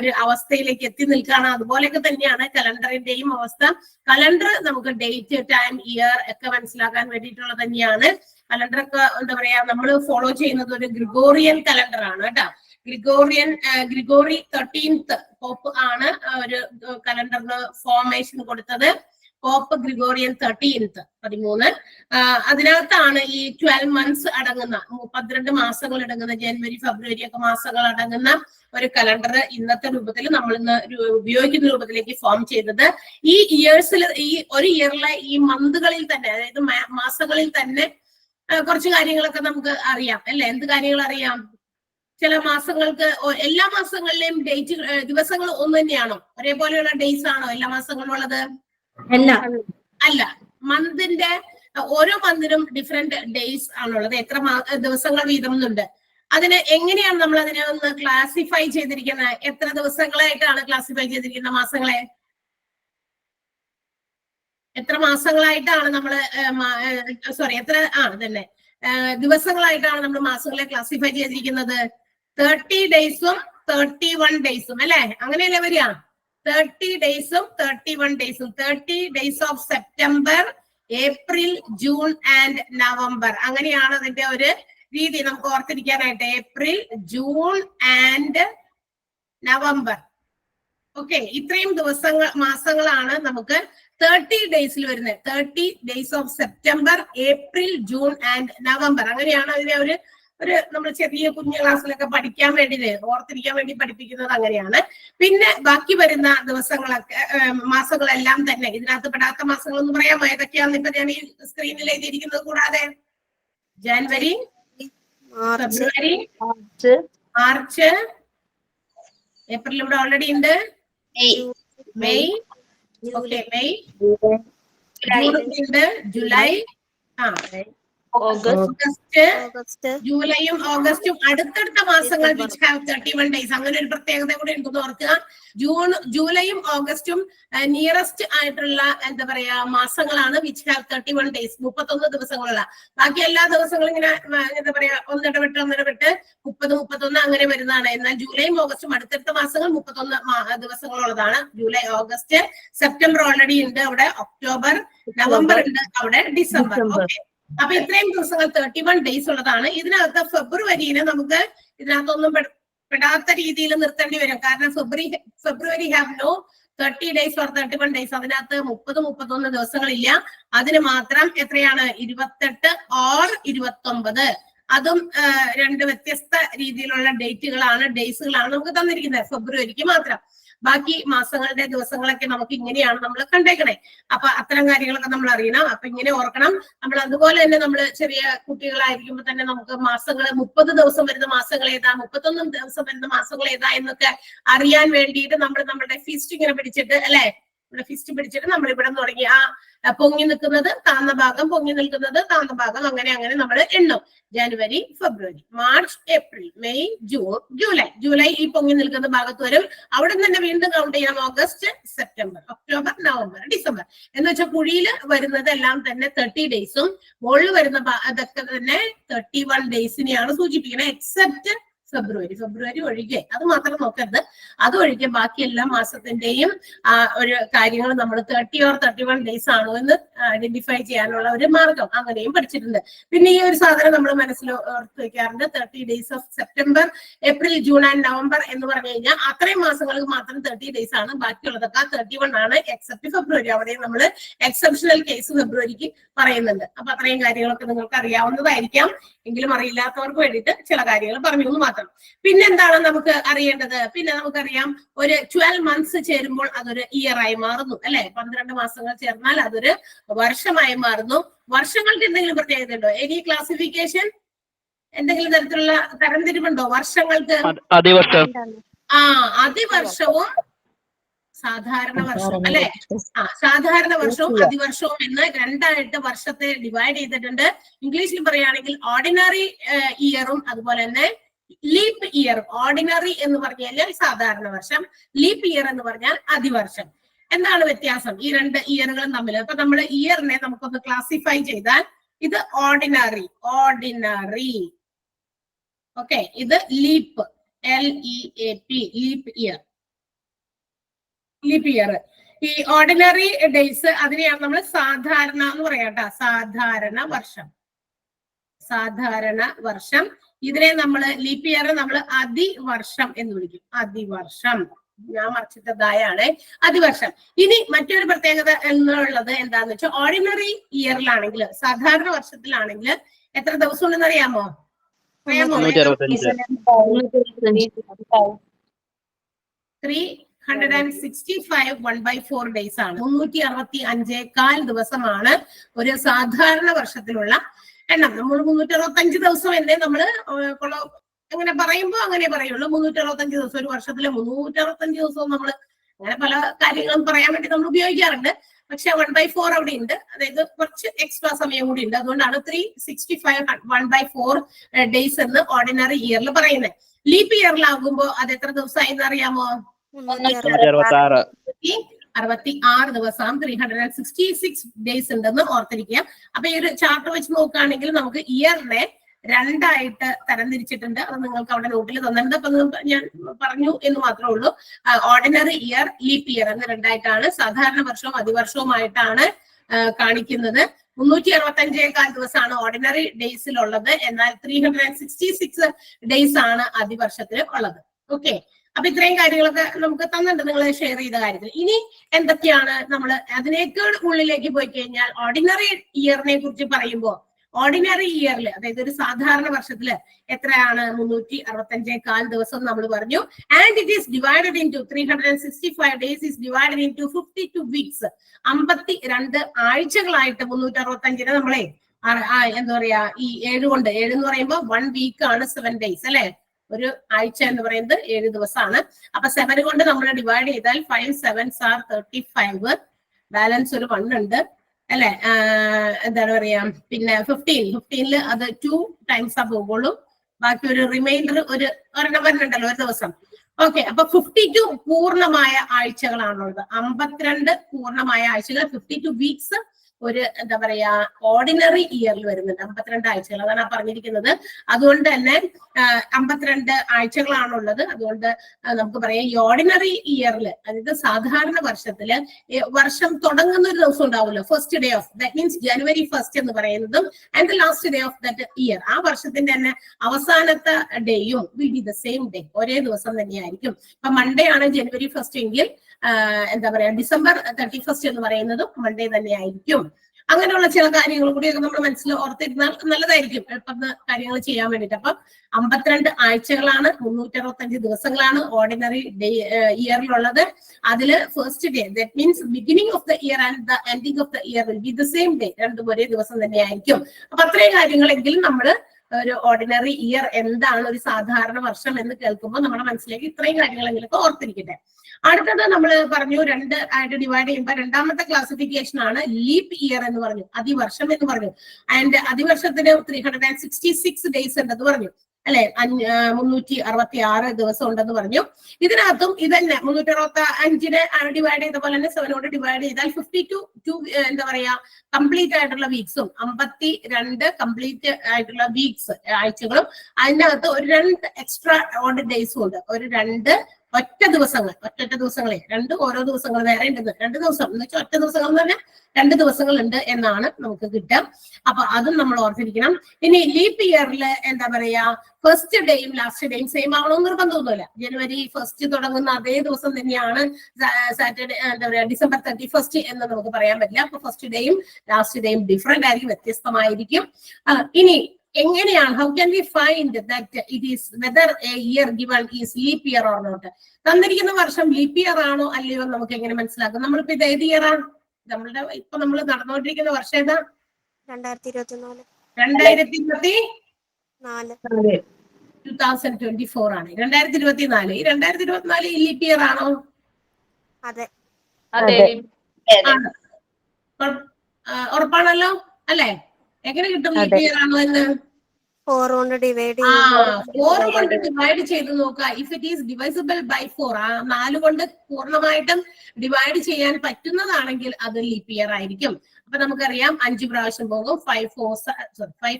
ഒരു അവസ്ഥയിലേക്ക് എത്തി നിൽക്കുകയാണ്. അതുപോലെയൊക്കെ തന്നെയാണ് കലണ്ടറിന്റെയും അവസ്ഥ. കലണ്ടർ നമുക്ക് ഡേറ്റ്, ടൈം, ഇയർ ഒക്കെ മനസ്സിലാക്കാൻ വേണ്ടിയിട്ടുള്ളത് തന്നെയാണ്. കലണ്ടറൊക്കെ എന്താ പറയാ നമ്മൾ ഫോളോ ചെയ്യുന്നത് ഒരു ഗ്രിഗോറിയൻ കലണ്ടർ ആണ് കേട്ടോ. ഗ്രിഗോറി 13th പോപ്പ് ആണ് ഒരു കലണ്ടറിന് ഫോർമേഷൻ കൊടുത്തത്. Pope Gregorian 13th 13. അതിനകത്താണ് ഈ 12 months അടങ്ങുന്ന 12 മാസങ്ങൾ അടങ്ങുന്ന ജനുവരി ഫെബ്രുവരി ഒക്കെ മാസങ്ങൾ അടങ്ങുന്ന ഒരു കലണ്ടർ ഇന്നത്തെ രൂപത്തിൽ നമ്മൾ ഇന്ന് ഉപയോഗിക്കുന്ന രൂപത്തിലേക്ക് ഫോം ചെയ്തത്. ഈ ഇയേഴ്സിൽ, ഈ ഒരു ഇയറിലെ ഈ മന്തുകളിൽ തന്നെ, അതായത് മാസങ്ങളിൽ തന്നെ കുറച്ച് കാര്യങ്ങളൊക്കെ നമുക്ക് അറിയാം അല്ലെ. എന്ത് കാര്യങ്ങൾ അറിയാം? ചില മാസങ്ങൾക്ക് എല്ലാ മാസങ്ങളിലെയും ഡേറ്റ്, ദിവസങ്ങൾ ഒന്ന് തന്നെയാണോ? ഒരേപോലെയുള്ള ഡേയ്സ് ആണോ എല്ലാ മാസങ്ങളും ഉള്ളത്? അല്ല. മന്തിന്റെ ഓരോ മന്തിനും ഡിഫറെന്റ് ഡേയ്സ് ആണുള്ളത്. എത്ര ദിവസങ്ങൾ വീതം എന്നുണ്ട്. അതിന് എങ്ങനെയാണ് നമ്മൾ അതിനെ ഒന്ന് ക്ലാസിഫൈ ചെയ്തിരിക്കുന്നത്? എത്ര ദിവസങ്ങളായിട്ടാണ് ക്ലാസിഫൈ ചെയ്തിരിക്കുന്ന മാസങ്ങളെ? എത്ര മാസങ്ങളായിട്ടാണ് നമ്മള് തന്നെ ദിവസങ്ങളായിട്ടാണ് നമ്മൾ മാസങ്ങളെ ക്ലാസിഫൈ ചെയ്തിരിക്കുന്നത്? 30 days-ഉം 31 days-ഉം അല്ലെ. അങ്ങനെയല്ലേ വരിക? 30 days-ഉം 31 days-ഉം. 30 days of September, April, June and November. അങ്ങനെയാണ് അതിന്റെ ഒരു രീതി നമുക്ക് ഓർത്തിരിക്കാനായിട്ട്. April, June and November. Okay, ഇത്രയും മാസങ്ങളാണ് നമുക്ക് 30 days-ൽ വരുന്നത്. 30 days of September, April, June and November. അങ്ങനെയാണ് അതിനെ ഒരു നമ്മൾ ചെറിയ കുഞ്ഞു ക്ലാസ്സിലൊക്കെ പഠിക്കാൻ വേണ്ടി, ഓർത്തിരിക്കാൻ വേണ്ടി പഠിപ്പിക്കുന്നത് അങ്ങനെയാണ്. പിന്നെ ബാക്കി വരുന്ന ദിവസങ്ങളൊക്കെ, മാസങ്ങളെല്ലാം തന്നെ ഇതിനകത്ത് പെടാത്ത മാസങ്ങൾ എന്ന് പറയാമോ? ഏതൊക്കെയാണെന്ന് ഇപ്പൊ ഞാൻ ഈ സ്ക്രീനിൽ എഴുതിയിരിക്കുന്നത് കൂടാതെ ജനുവരി, ഫെബ്രുവരി, മാർച്ച്, ഏപ്രിൽ ഇവിടെ ഓൾറെഡി ഉണ്ട്, May, okay, May, June, July, August, ജൂലൈയും ഓഗസ്റ്റും അടുത്തടുത്ത മാസങ്ങൾ which have 31 days. അങ്ങനെ ഒരു പ്രത്യേകത കൂടെ ഉണ്ടെന്ന് ഓർക്കുക. ജൂലൈയും ഓഗസ്റ്റും നിയറസ്റ്റ് ആയിട്ടുള്ള എന്താ പറയാ മാസങ്ങളാണ് which have 31 days, 31 ദിവസങ്ങളുള്ള. ബാക്കി എല്ലാ ദിവസങ്ങളും ഇങ്ങനെ എന്താ പറയാ ഒന്നിടവിട്ട് 30-31 അങ്ങനെ വരുന്നതാണ്. എന്നാൽ ജൂലൈയും ഓഗസ്റ്റും അടുത്തടുത്ത മാസങ്ങൾ 31 ദിവസങ്ങളുള്ളതാണ്. ജൂലൈ, ഓഗസ്റ്റ്, സെപ്റ്റംബർ ഓൾറെഡി ഉണ്ട് അവിടെ, ഒക്ടോബർ, നവംബർ ഉണ്ട് അവിടെ, ഡിസംബർ. ഓക്കെ, അപ്പൊ ഇത്രയും ദിവസങ്ങൾ 31 days ഉള്ളതാണ്. ഇതിനകത്ത് ഫെബ്രുവരിനെ നമുക്ക് ഇതിനകത്തൊന്നും പെടാത്ത രീതിയിൽ നിർത്തേണ്ടി വരും. കാരണം ഫെബ്രുവരി have no 30 days or 31 days. അതിനകത്ത് 30-31 ദിവസങ്ങളില്ല. അതിന് മാത്രം എത്രയാണ്? 28 or 29. അതും രണ്ട് വ്യത്യസ്ത രീതിയിലുള്ള ഡേയ്സുകളാണ് നമുക്ക് തന്നിരിക്കുന്നത് ഫെബ്രുവരിക്ക് മാത്രം. ബാക്കി മാസങ്ങളുടെ ദിവസങ്ങളൊക്കെ നമുക്ക് ഇങ്ങനെയാണ് നമ്മൾ കണ്ടേക്കണേ. അപ്പൊ അത്തരം കാര്യങ്ങളൊക്കെ നമ്മൾ അറിയണം. അപ്പൊ ഇങ്ങനെ ഓർക്കണം. നമ്മൾ അതുപോലെ തന്നെ നമ്മൾ ചെറിയ കുട്ടികളായിരിക്കുമ്പോൾ തന്നെ നമുക്ക് മാസങ്ങൾ 30 ദിവസം വരുന്ന മാസങ്ങൾ ഏതാ, 31 ദിവസം വരുന്ന മാസങ്ങൾ ഏതാ എന്നൊക്കെ അറിയാൻ വേണ്ടിയിട്ട് നമ്മളുടെ ഫിസ്റ്റ് ഇങ്ങനെ പിടിച്ചിട്ട് അല്ലെ, ഇവിടെ ഫിസ്റ്റ് പിടിച്ചിട്ട് നമ്മൾ ഇവിടെ തുടങ്ങി പൊങ്ങി നിൽക്കുന്നത് താന്ന ഭാഗം, പൊങ്ങി നിൽക്കുന്നത് താന്ന ഭാഗം, അങ്ങനെ നമ്മൾ എണ്ണും. January, February, March, April, May, June, July ഈ പൊങ്ങി നിൽക്കുന്ന ഭാഗത്ത് വരും. അവിടെ തന്നെ വീണ്ടും കൗണ്ട് ചെയ്യാം. August, September, October, November, December എന്ന് വെച്ചാൽ കുഴിയിൽ വരുന്നത് എല്ലാം തന്നെ 30 days-ഉം മുകളിൽ വരുന്ന അതൊക്കെ തന്നെ 31 days-നെയാണ് സൂചിപ്പിക്കുന്നത്. എക്സെപ്റ്റ് ഫെബ്രുവരി ഒഴികെ, അത് മാത്രം നോക്കരുത്, അത് ഒഴികെ ബാക്കി എല്ലാ മാസത്തിന്റെയും ഒരു കാര്യങ്ങൾ നമ്മൾ 30 or 31 ഡേയ്സ് ആണോ എന്ന് ഐഡന്റിഫൈ ചെയ്യാനുള്ള ഒരു മാർഗം അങ്ങനെയും പഠിച്ചിട്ടുണ്ട്. പിന്നെ ഈ ഒരു സാധനം നമ്മൾ മനസ്സിൽ ഓർത്ത് വെക്കാറുണ്ട്. 30 days of September, April, June and November എന്ന് പറഞ്ഞു കഴിഞ്ഞാൽ അത്രയും മാസങ്ങൾക്ക് മാത്രം 30 ഡേയ്സ് ആണ്. ബാക്കിയുള്ളതൊക്കെ 31 ആണ്, എക്സെപ്റ്റ് ഫെബ്രുവരി. അവിടെ നമ്മൾ എക്സെപ്ഷണൽ കേസ് ഫെബ്രുവരിക്ക് പറയുന്നുണ്ട്. അപ്പൊ അത്രയും കാര്യങ്ങളൊക്കെ നിങ്ങൾക്ക് അറിയാവുന്നതായിരിക്കാം. എങ്കിലും അറിയില്ലാത്തവർക്ക് വേണ്ടിയിട്ട് ചില കാര്യങ്ങൾ പറഞ്ഞു എന്ന് മാത്രം. പിന്നെന്താണ് നമുക്ക് അറിയേണ്ടത്? പിന്നെ നമുക്കറിയാം ഒരു 12 months ചേരുമ്പോൾ അതൊരു ഇയർ ആയി മാറുന്നു, അല്ലെ? 12 മാസങ്ങൾ ചേർന്നാൽ അതൊരു വർഷമായി മാറുന്നു. വർഷങ്ങൾക്ക് എന്തെങ്കിലും പ്രത്യേകത ഉണ്ടോ? എനി ക്ലാസിഫിക്കേഷൻ, എന്തെങ്കിലും തരത്തിലുള്ള തരംതിരിവുണ്ടോ വർഷങ്ങൾക്ക്? അതിവർഷവും സാധാരണ വർഷവും, അല്ലെ? സാധാരണ വർഷവും അതിവർഷവും എന്ന് രണ്ടായിട്ട് വർഷത്തെ ഡിവൈഡ് ചെയ്തിട്ടുണ്ട്. ഇംഗ്ലീഷിൽ പറയുകയാണെങ്കിൽ ഓർഡിനറി ഇയറും അതുപോലെ തന്നെ ലീപ്പ് ഇയർ. ഓർഡിനറി എന്ന് പറഞ്ഞു കഴിഞ്ഞാൽ സാധാരണ വർഷം, ലീപ്പ് ഇയർ എന്ന് പറഞ്ഞാൽ അതിവർഷം. എന്താണ് വ്യത്യാസം ഈ രണ്ട് ഇയറുകളും തമ്മിൽ? അപ്പൊ നമ്മൾ ഇയറിനെ നമുക്കൊന്ന് ക്ലാസിഫൈ ചെയ്താൽ ഇത് ഓർഡിനറി, ഓക്കെ, ഇത് ലീപ്പ്, LEAP, ലീപ്പ് ഇയർ. ഈ ഓർഡിനറി ഡേയ്സ് അതിനെയാണ് നമ്മൾ സാധാരണ എന്ന് പറയാം. സാധാരണ വർഷം. ഇതിനെ നമ്മൾ ലീപ്പ് ഇയർ നമ്മൾ അതിവർഷം എന്ന് വിളിക്കും. അതിവർഷം, ഞാൻ മറിച്ചിട്ടതായാണ് അതിവർഷം. ഇനി മറ്റൊരു പ്രത്യേകത എന്നുള്ളത് എന്താന്ന് വെച്ചാൽ ഓർഡിനറി ഇയറിലാണെങ്കിൽ, സാധാരണ വർഷത്തിലാണെങ്കിൽ എത്ര ദിവസം ഉണ്ടെന്ന് അറിയാമോ? 365 1/4 ഡേയ്സ് ആണ്. 365 ദിവസമാണ് ഒരു സാധാരണ വർഷത്തിലുള്ള എണ്ണം. നമ്മൾ 365 ദിവസം എന്നേ നമ്മള് അങ്ങനെ പറയുമ്പോ അങ്ങനെ പറയുള്ളൂ. 365 ദിവസം ഒരു വർഷത്തിലെ 365 ദിവസവും നമ്മൾ അങ്ങനെ പല കാര്യങ്ങളും പറയാൻ വേണ്ടി നമ്മൾ ഉപയോഗിക്കാറുണ്ട്. പക്ഷെ 1/4 അവിടെ ഉണ്ട്, അതായത് കുറച്ച് എക്സ്ട്രാ സമയം കൂടി ഉണ്ട്. അതുകൊണ്ടാണ് 365 1/4 ഡേയ്സ് എന്ന് ഓർഡിനറി ഇയറിൽ പറയുന്നത്. ലീപ്പ് ഇയറിലാകുമ്പോ അത് എത്ര ദിവസമായി എന്ന് അറിയാമോ? 366 ദിവസം, 366 ഡേയ്സ് ഉണ്ടെന്ന് ഓർത്തിരിക്കുക. അപ്പൊ ഈ ഒരു ചാർട്ട് വെച്ച് നോക്കുകയാണെങ്കിൽ നമുക്ക് ഇയറിനെ രണ്ടായിട്ട് തരംതിരിച്ചിട്ടുണ്ട്. അത് നിങ്ങൾക്ക് അവിടെ നോട്ടിൽ തന്നിട്ടുണ്ട്. അപ്പൊ ഞാൻ പറഞ്ഞു എന്ന് മാത്രമേ ഉള്ളൂ. ഓർഡിനറി ഇയർ, ലീപ്പ് ഇയർ എന്ന് രണ്ടായിട്ടാണ്, സാധാരണ വർഷവും അതിവർഷവുമായിട്ടാണ് കാണിക്കുന്നത്. 365 ദിവസമാണ് ഓർഡിനറി ഡേയ്സിലുള്ളത്, എന്നാൽ 366 ഡേയ്സ് ആണ് അതിവർഷത്തിൽ ഉള്ളത്. ഓക്കെ, അപ്പൊ ഇത്രയും കാര്യങ്ങളൊക്കെ നമുക്ക് തന്നിട്ടുണ്ട് നിങ്ങൾ ഷെയർ ചെയ്ത കാര്യത്തിൽ. ഇനി എന്തൊക്കെയാണ് നമ്മൾ അതിനേക്കാൾ ഉള്ളിലേക്ക് പോയി കഴിഞ്ഞാൽ ഓർഡിനറി ഇയറിനെ കുറിച്ച് പറയുമ്പോൾ, ഓർഡിനറി ഇയറിൽ അതായത് ഒരു സാധാരണ വർഷത്തില് എത്രയാണ്? 365 ദിവസം നമ്മൾ പറഞ്ഞു. And it is divided into 365 days is divided into 52 weeks. 52 ആഴ്ചകളായിട്ട് 365 നമ്മളെ എന്താ പറയാ, ഈ 7 കൊണ്ട്, 7 എന്ന് പറയുമ്പോൾ 1 വീക്ക് ആണ് 7 ഡേയ്സ്, അല്ലെ? ഒരു ആഴ്ച എന്ന് പറയുന്നത് 7 ദിവസമാണ്. അപ്പൊ 7 കൊണ്ട് നമ്മൾ ഡിവൈഡ് ചെയ്താൽ 5 7s are 35. ബാലൻസ് ഒരു 1 ഉണ്ട്, അല്ലെ? എന്താണ് പറയാ, പിന്നെ 15 അത് 2 times പോകുള്ളൂ. ബാക്കി ഒരു റിമൈൻഡർ ഒരു ഒരെണ്ണം വരുന്നുണ്ടല്ലോ ഒരു ദിവസം. ഓക്കെ, അപ്പൊ 52 പൂർണ്ണമായ ആഴ്ചകളാണുള്ളത്. 52 പൂർണ്ണമായ ആഴ്ചകൾ, 52 വീക്സ് ഒരു എന്താ പറയാ ഓർഡിനറി ഇയറിൽ വരുന്നുണ്ട്. 52 ആഴ്ചകൾ, അതാണ് പറഞ്ഞിരിക്കുന്നത്. അതുകൊണ്ട് തന്നെ 52 ആഴ്ചകളാണുള്ളത്. അതുകൊണ്ട് നമുക്ക് പറയാം ഈ ഓർഡിനറി ഇയറിൽ, അതായത് സാധാരണ വർഷത്തില് വർഷം തുടങ്ങുന്ന ഒരു ദിവസം ഉണ്ടാവുമല്ലോ, first day of that means January 1st എന്ന് പറയുന്നതും and the last day of that year, ആ വർഷത്തിന്റെ തന്നെ അവസാനത്തെ ഡേയും will be the same day, ഒരേ ദിവസം തന്നെയായിരിക്കും. ഇപ്പൊ മൺഡേ ആണ് January 1st എങ്കിൽ എന്താ പറയാ December 31st എന്ന് പറയുന്നതും മൺഡേ തന്നെ ആയിരിക്കും. അങ്ങനെയുള്ള ചില കാര്യങ്ങൾ കൂടിയൊക്കെ നമ്മൾ മനസ്സിൽ ഓർത്തിരുന്നാൽ നല്ലതായിരിക്കും, പെട്ടെന്ന് കാര്യങ്ങൾ ചെയ്യാൻ വേണ്ടിയിട്ട്. അപ്പൊ 52 ആഴ്ചകളാണ്, 365 ദിവസങ്ങളാണ് ഓർഡിനറി ഡേ ഇയറിലുള്ളത്. അതില് first day that means beginning of the year and the ending of the year will be the same day, രണ്ടും ഒരേ ദിവസം തന്നെയായിരിക്കും. അപ്പൊ അത്രയും കാര്യങ്ങളെങ്കിലും നമ്മൾ ഒരു ഓർഡിനറി ഇയർ എന്താണ്, ഒരു സാധാരണ വർഷം എന്ന് കേൾക്കുമ്പോൾ നമ്മുടെ മനസ്സിലേക്ക് ഇത്രയും കാര്യങ്ങളെങ്കിലും ഓർത്തിരിക്കട്ടെ. അടുത്തത് നമ്മൾ പറഞ്ഞു 2 ആയിട്ട് ഡിവൈഡ് ചെയ്യുമ്പോൾ രണ്ടാമത്തെ ക്ലാസിഫിക്കേഷൻ ആണ് ലീപ്പ് ഇയർ എന്ന് പറഞ്ഞു, അതിവർഷം എന്ന് പറഞ്ഞു. ആൻഡ് അതിവർഷത്തിന് 366 ഡേയ്സ് ഉണ്ടെന്ന് പറഞ്ഞു. അല്ലെ 366 ദിവസം ഉണ്ടെന്ന് പറഞ്ഞു. ഇതിനകത്തും ഇതന്നെ 365-നെ ഡിവൈഡ് ചെയ്ത പോലെ തന്നെ 7 കൊണ്ട് ഡിവൈഡ് ചെയ്താൽ 52 എന്താ പറയാ കംപ്ലീറ്റ് ആയിട്ടുള്ള വീക്സും 52 കംപ്ലീറ്റ് ആയിട്ടുള്ള വീക്സ് ആഴ്ചകളും അതിനകത്ത് ഒരു 2 എക്സ്ട്രാ ഓഡ് ഡേയ്സും ഉണ്ട്. ഒരു 2 ഒറ്റ ദിവസങ്ങളെ 2 ഓരോ ദിവസങ്ങൾ വേറെ ഉണ്ടെന്ന് 2 ദിവസം എന്ന് വെച്ചാൽ ഒറ്റ ദിവസങ്ങൾ എന്ന് പറഞ്ഞാൽ 2 ദിവസങ്ങൾ ഉണ്ട് എന്നാണ് നമുക്ക് കിട്ടുക. അപ്പൊ അതും നമ്മൾ ഓർത്തിരിക്കണം. ഇനി ലീപ്പ് ഇയറിൽ എന്താ പറയാ ഫസ്റ്റ് ഡേയും ലാസ്റ്റ് ഡേയും സെയിം ആവണമെന്ന് നിർബന്ധമൊന്നുമില്ല. ജനുവരി 1 തുടങ്ങുന്ന അതേ ദിവസം തന്നെയാണ് സാറ്റർഡേ എന്താ പറയാ December 31 എന്ന് നമുക്ക് പറയാൻ പറ്റില്ല. അപ്പൊ ഫസ്റ്റ് ഡേയും ലാസ്റ്റ് ഡേയും ഡിഫറെന്റ് ആയിരിക്കും, വ്യത്യസ്തമായിരിക്കും. ഇനി എങ്ങനെയാണ് how can we find that it is whether a year given is leap year or not? തന്നിരിക്കുന്ന വർഷം ലീപ്പ് ഇയർ ആണോ അല്ലയോ നമുക്ക് എങ്ങനെ മനസ്സിലാക്കും? നമ്മളിപ്പോ ഇത് ഏത് ഇയറാണ്? ഇപ്പൊ നമ്മൾ നടന്നുകൊണ്ടിരിക്കുന്ന വർഷം ഏതാ? 2024 2024 ആണ്. 2024 ഈ 2024 ലീപ്പ് ഇയർ ആണോ? അതെ, ഉറപ്പാണല്ലോ അല്ലെ? എങ്ങനെ കിട്ടും ലീപ്പ് ഇയർ ആണോ എന്ന്? 4 കൊണ്ട് ഡിവൈഡ് 4 കൊണ്ട് ഡിവൈഡ് ചെയ്ത് നോക്കുക. ഇഫ് ഇറ്റ് ഈസ് ഡിവൈസിബിൾ ബൈ 4, 4 കൊണ്ട് പൂർണ്ണമായിട്ടും ഡിവൈഡ് ചെയ്യാൻ പറ്റുന്നതാണെങ്കിൽ അത് ലീപ്പ് ഇയർ ആയിരിക്കും. അപ്പൊ നമുക്കറിയാം 5 പ്രാവശ്യം പോകും. 5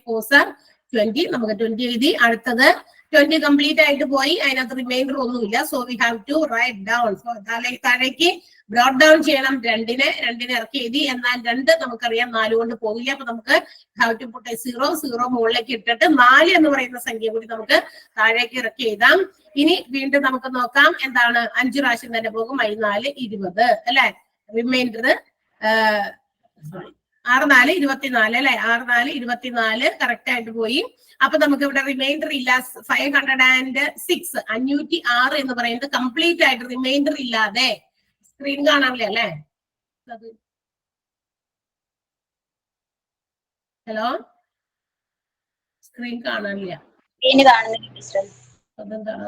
4s are 20. നമുക്ക് 20 എഴുതി. അടുത്തത് 20 കംപ്ലീറ്റ് ആയിട്ട് പോയി, അതിനകത്ത് റിമൈൻഡർ ഒന്നുമില്ല. So we have to write down. താഴേക്ക് ബ്രോട്ട് ഡൗൺ ചെയ്യണം. 2നെ ഇറക്കി എഴുതി. എന്നാൽ 2 നമുക്കറിയാം 4 കൊണ്ട് പോകില്ല. അപ്പൊ നമുക്ക് ഹാവ് ടു പുട്ട് 0 മുകളിലേക്ക് ഇട്ടിട്ട് 4 എന്ന് പറയുന്ന സംഖ്യ കൂടി നമുക്ക് താഴേക്ക് ഇറക്കി എഴുതാം. ഇനി വീണ്ടും നമുക്ക് നോക്കാം എന്താണ്. 5 പ്രാവശ്യം തന്നെ പോകും. 4 20 അല്ലെ? റിമൈൻഡർ 6 4 24 അല്ലെ? 6 4 24 കറക്റ്റ് ആയിട്ട് പോയി. അപ്പൊ നമുക്ക് ഇവിടെ റിമൈൻഡർ ഇല്ല. 506 506 എന്ന് പറയുന്നത് കംപ്ലീറ്റ് ആയിട്ട് റിമൈൻഡർ ഇല്ലാതെ സ്ക്രീൻ കാണാനില്ല അല്ലെ? ഹലോ, സ്ക്രീൻ കാണാനില്ല. അതെന്താണ്?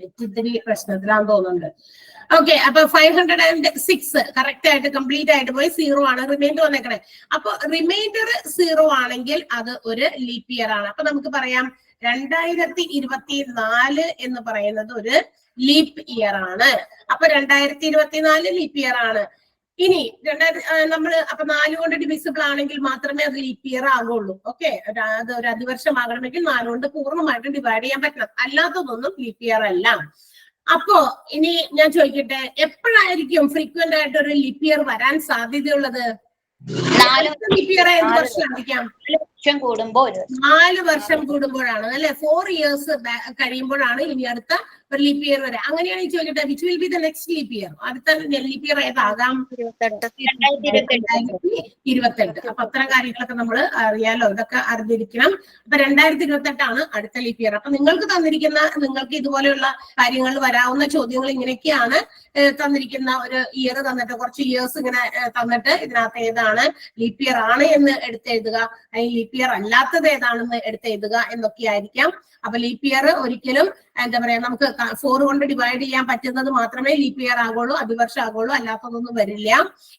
ഇത്തിരി പ്രശ്നത്തിലാന്ന് തോന്നുന്നുണ്ട്. ഓക്കെ, അപ്പൊ 506 കറക്റ്റ് ആയിട്ട് കംപ്ലീറ്റ് ആയിട്ട് പോയി. 0 ആണ് റിമൈൻഡർ വന്നേക്കണേ. അപ്പൊ റിമൈൻഡർ 0 ആണെങ്കിൽ അത് ഒരു ലീപ്പ് ഇയർ ആണ്. അപ്പൊ നമുക്ക് പറയാം 2024 എന്ന് പറയുന്നത് ഒരു ലീപ്പ് ഇയർ ആണ്. അപ്പൊ 2024 ലീപ്പ് ഇയർ ആണ്. ഇനി നമ്മള് അപ്പൊ 4 കൊണ്ട് ഡിവിസിബിൾ ആണെങ്കിൽ മാത്രമേ അത് ലീപ്പ് ഇയർ ആകുള്ളൂ. ഓക്കെ, അത് ഒരു അതിവർഷമാകണമെങ്കിൽ 4 കൊണ്ട് പൂർണ്ണമായിട്ടും ഡിവൈഡ് ചെയ്യാൻ പറ്റണം. അല്ലാത്തതൊന്നും ലീപ്പ് ഇയർ അല്ല. അപ്പൊ ഇനി ഞാൻ ചോദിക്കട്ടെ, എപ്പോഴായിരിക്കും ഫ്രീക്വന്റ് ആയിട്ട് ഒരു ലീപ്പ് ഇയർ വരാൻ സാധ്യതയുള്ളത്? 4 ഇയർ എന്ത് വർഷമായിരിക്കാം? 4 വർഷം കൂടുമ്പോഴാണ് അല്ലെ? 4 years കഴിയുമ്പോഴാണ് ഇനി അടുത്ത ഒരു ലീപ്പ് ഇയർ വരെ. അങ്ങനെയാണെങ്കിൽ ചോദിക്കട്ടെ, which will be the next leap year? അടുത്ത ലീപ്പ് ഇയർ ഏതാകാം? 2028. അപ്പൊ അത്തരം കാര്യങ്ങളൊക്കെ നമ്മൾ അറിയാലോ, ഇതൊക്കെ അറിഞ്ഞിരിക്കണം. അപ്പൊ 2028 ആണ് അടുത്ത ലീപ്പ് ഇയർ. അപ്പൊ നിങ്ങൾക്ക് നിങ്ങൾക്ക് ഇതുപോലെയുള്ള കാര്യങ്ങൾ വരാവുന്ന ചോദ്യങ്ങൾ ഇങ്ങനെയൊക്കെയാണ്. തന്നിരിക്കുന്ന ഒരു ഇയർ തന്നിട്ട് കുറച്ച് ഇയേഴ്സ് ഇങ്ങനെ തന്നിട്ട് ഇതിനകത്ത് ഏതാണ് ലീപ്പ് ഇയർ ആണ് എന്ന് എടുത്തെഴുതുക, അല്ലെങ്കിൽ ലീപ്പ് ഇയർ അല്ലാത്തത് ഏതാണെന്ന് എടുത്തെഴുതുക എന്നൊക്കെ ആയിരിക്കാം. അപ്പൊ ലീപ്പ് ഇയർ ഒരിക്കലും എന്താ പറയാ നമുക്ക് 4 കൊണ്ട് ഡിവൈഡ് ചെയ്യാൻ പറ്റുന്നത് മാത്രമേ ലീപ്പ് ഇയർ ആകുള്ളൂ, അതിവർഷം ആകുള്ളൂ, അല്ലാത്തതൊന്നും വരില്ല.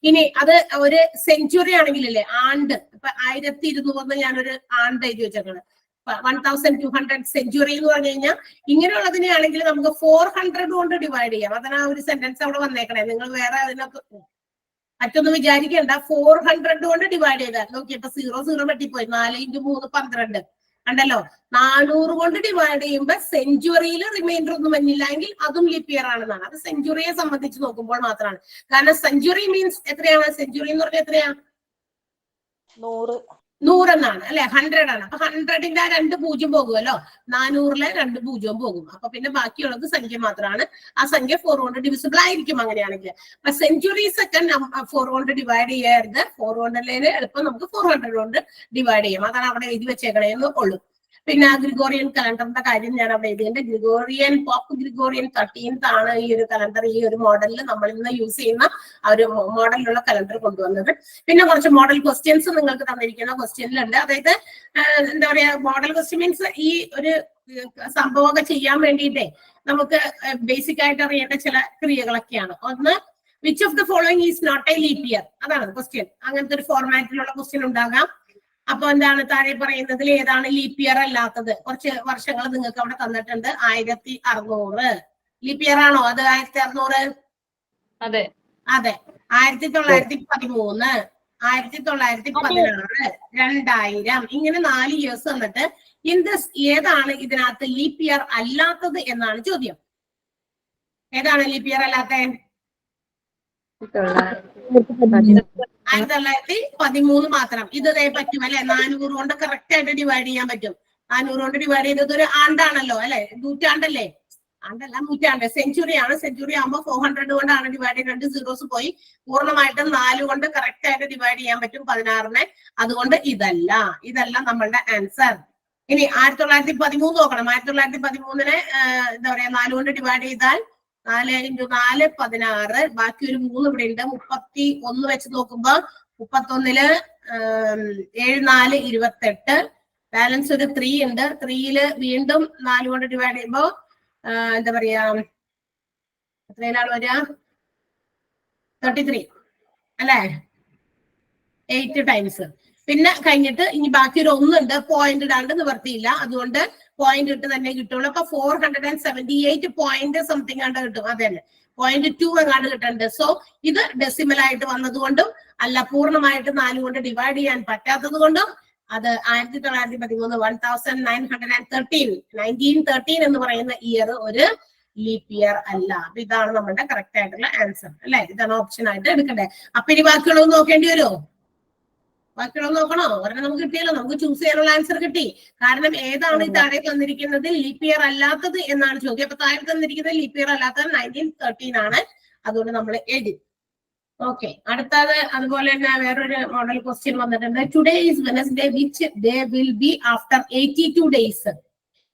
ഇനി അത് ഒരു സെഞ്ചുറി ആണെങ്കിലല്ലേ ആണ്ട്, ഇപ്പൊ 1200 ഞാനൊരു ആണ്ട് എഴുതി വെച്ചേക്കാണ്. 1200 സെഞ്ചുറി എന്ന് പറഞ്ഞു കഴിഞ്ഞാൽ ഇങ്ങനെയുള്ളതിനെയാണെങ്കിൽ നമുക്ക് 400 കൊണ്ട് ഡിവൈഡ് ചെയ്യാം. അതാണ് ആ ഒരു സെന്റൻസ് അവിടെ വന്നേക്കണേ. നിങ്ങൾ വേറെ അതിനകത്ത് മറ്റൊന്നും വിചാരിക്കേണ്ട. 400 കൊണ്ട് ഡിവൈഡ് ചെയ്താൽ നോക്കിയപ്പോ 0 വെട്ടിപ്പോയി. 4 × 3 12 കണ്ടല്ലോ. 400 കൊണ്ട് ഡിവൈഡ് ചെയ്യുമ്പോൾ സെഞ്ചുറിയിൽ റിമൈൻഡർ ഒന്നും വന്നില്ലെങ്കിൽ അതും ലീപ്പ് ഇയർ ആണെന്നാണ്. അത് സെഞ്ചുറിയെ സംബന്ധിച്ച് നോക്കുമ്പോൾ മാത്രമാണ്. കാരണം സെഞ്ചുറി മീൻസ് എത്രയാണ്? സെഞ്ചുറി എന്ന് പറഞ്ഞാൽ എത്രയാ? 100 എന്നാണ് അല്ലെ? 100 ആണ്. അപ്പൊ 100ന്റെ 2 0 പോകുമല്ലോ. 400-ലെ 2 0 പോകും. അപ്പൊ പിന്നെ ബാക്കിയുള്ളത് സംഖ്യ മാത്രമാണ്. ആ സംഖ്യ 4 കൊണ്ട് ഡിവിസിബിൾ ആയിരിക്കും അങ്ങനെയാണെങ്കിൽ. അപ്പൊ സെഞ്ചുറീസ് ഒക്കെ 4 കൊണ്ട് ഡിവൈഡ് ചെയ്യരുത്. 4 കൊണ്ടല്ലേ എളുപ്പം നമുക്ക് 400 കൊണ്ട് ഡിവൈഡ് ചെയ്യാം. അതാണ് അവിടെ എഴുതി വെച്ചേക്കണേന്ന് ഉള്ളൂ. പിന്നെ ഗ്രിഗോറിയൻ കലണ്ടറിന്റെ കാര്യം ഞാൻ അവിടെ എഴുതിയിട്ടുണ്ട്. പോപ്പ് ഗ്രിഗോറിയൻ 13th ആണ് ഈ ഒരു കലണ്ടർ, ഈ ഒരു മോഡലിൽ നമ്മൾ ഇന്ന് യൂസ് ചെയ്യുന്ന ആ ഒരു മോഡലിലുള്ള കലണ്ടർ കൊണ്ടുവന്നത്. പിന്നെ കുറച്ച് മോഡൽ ക്വസ്റ്റ്യൻസ് നിങ്ങൾക്ക് തന്നിരിക്കുന്ന ക്വസ്റ്റ്യനിലുണ്ട്. അതായത് എന്താ പറയാ, മോഡൽ ക്വസ്റ്റ്യൻ മീൻസ് ഈ ഒരു സംഭവമൊക്കെ ചെയ്യാൻ വേണ്ടിയിട്ടേ നമുക്ക് ബേസിക് ആയിട്ട് അറിയേണ്ട ചില ക്രിയകളൊക്കെയാണ്. ഒന്ന് which of the following is not a leap year? അതാണ് ക്വസ്റ്റ്യൻ. അങ്ങനത്തെ ഒരു ഫോർമാറ്റിലുള്ള ക്വസ്റ്റ്യൻ ഉണ്ടാകാം. അപ്പൊ എന്താണ് താഴെ പറയുന്നതിൽ ഏതാണ് ലീപ് ഇയർ അല്ലാത്തത്? കുറച്ച് വർഷങ്ങൾ നിങ്ങൾക്ക് അവിടെ തന്നിട്ടുണ്ട്. 1600 ലീപ് ഇയർ ആണോ അത്? 1600? അതെ അതെ. 1913, 1916, 2000 ഇങ്ങനെ 4 ഇയേഴ്സ് തന്നിട്ട് ഏതാണ് ഇതിനകത്ത് ലീപ് ഇയർ അല്ലാത്തത് എന്നാണ് ചോദ്യം. ഏതാണ് ലീപ് ഇയർ അല്ലാത്ത? 1913 മാത്രം. ഇത് പറ്റും അല്ലെ? 400 കൊണ്ട് കറക്റ്റ് ആയിട്ട് ഡിവൈഡ് ചെയ്യാൻ പറ്റും. 400 കൊണ്ട് ഡിവൈഡ് ചെയ്തത് ഒരു ആണ്ടാണല്ലോ അല്ലെ? നൂറ്റാണ്ടല്ലേ? ആണ്ടല്ല, നൂറ്റാണ്ട്. സെഞ്ചുറിയാണ്. സെഞ്ചുറി ആകുമ്പോൾ 400 കൊണ്ടാണ് ഡിവൈഡ് ചെയ്ത് 2 സീറോസ് പോയി. പൂർണ്ണമായിട്ടും 4 കൊണ്ട് കറക്റ്റ് ആയിട്ട് ഡിവൈഡ് ചെയ്യാൻ പറ്റും 16-നെ. അതുകൊണ്ട് ഇതല്ല നമ്മളുടെ ആൻസർ. ഇനി 1913 നോക്കണം. 1913-നെ എന്താ പറയാ 4 കൊണ്ട് ഡിവൈഡ് ചെയ്താൽ 4 × 4 16. ബാക്കി ഒരു 3 ഇവിടെ ഉണ്ട്. 31 വെച്ച് നോക്കുമ്പോ 31-ല് 7 4 28. ബാലൻസ് ഒരു 3 ഉണ്ട്. 3-ല് വീണ്ടും 4 കൊണ്ട് ഡിവൈഡ് ചെയ്യുമ്പോ എന്താ പറയാ എത്രയിലാണ് വരിക? 33 അല്ലെ? 8 ടൈംസ്. പിന്നെ കഴിഞ്ഞിട്ട് ഇനി ബാക്കി ഒരു 1 ഉണ്ട്. പോയിന്റ് ഇടാണ്ട് നിവർത്തിയില്ല. അതുകൊണ്ട് പോയിന്റ് ഇട്ട് തന്നെ കിട്ടുള്ളൂ. അപ്പൊ 478 പോയിന്റ് സംതിങ് ആണ്ട് കിട്ടും. അതെ, 0.2 എങ്ങാണ്ട് കിട്ടുന്നുണ്ട്. സോ ഇത് ഡെസിമൽ ആയിട്ട് വന്നതുകൊണ്ടും അല്ല പൂർണ്ണമായിട്ട് 4 കൊണ്ട് ഡിവൈഡ് ചെയ്യാൻ പറ്റാത്തത് കൊണ്ടും അത് 1913 1913 എന്ന് പറയുന്ന ഇയർ ഒരു ലീപ് ഇയർ അല്ല. അപ്പൊ ഇതാണ് നമ്മുടെ കറക്റ്റ് ആയിട്ടുള്ള ആൻസർ അല്ലെ? ഇതാണ് ഓപ്ഷൻ ആയിട്ട് എടുക്കണ്ടേ. അപ്പൊ ഇനി ബാക്കിയുള്ളത് നോക്കേണ്ടി വരുമോ? ബാക്കിയുള്ളത് നോക്കണോ? ഒരെണ്ണം നമുക്ക് കിട്ടിയല്ലോ. നമുക്ക് ചൂസ് ചെയ്യാനുള്ള ആൻസർ കിട്ടി. കാരണം ഏതാണ് ഈ താഴെ തന്നിരിക്കുന്നത് ലീപ് ഇയർ അല്ലാത്തത് എന്നാണ് ചോദ്യം. അപ്പൊ താഴെ തന്നിരിക്കുന്നത് ലീപ് ഇയർ അല്ലാത്തത് 1913 ആണ്. അതുകൊണ്ട് നമ്മൾ എഴുതി. ഓക്കെ, അടുത്തത് അതുപോലെ തന്നെ വേറൊരു മോഡൽ ക്വസ്റ്റ്യൻ വന്നിട്ടുണ്ട്. Today is Wednesday, which day will be after 82 days?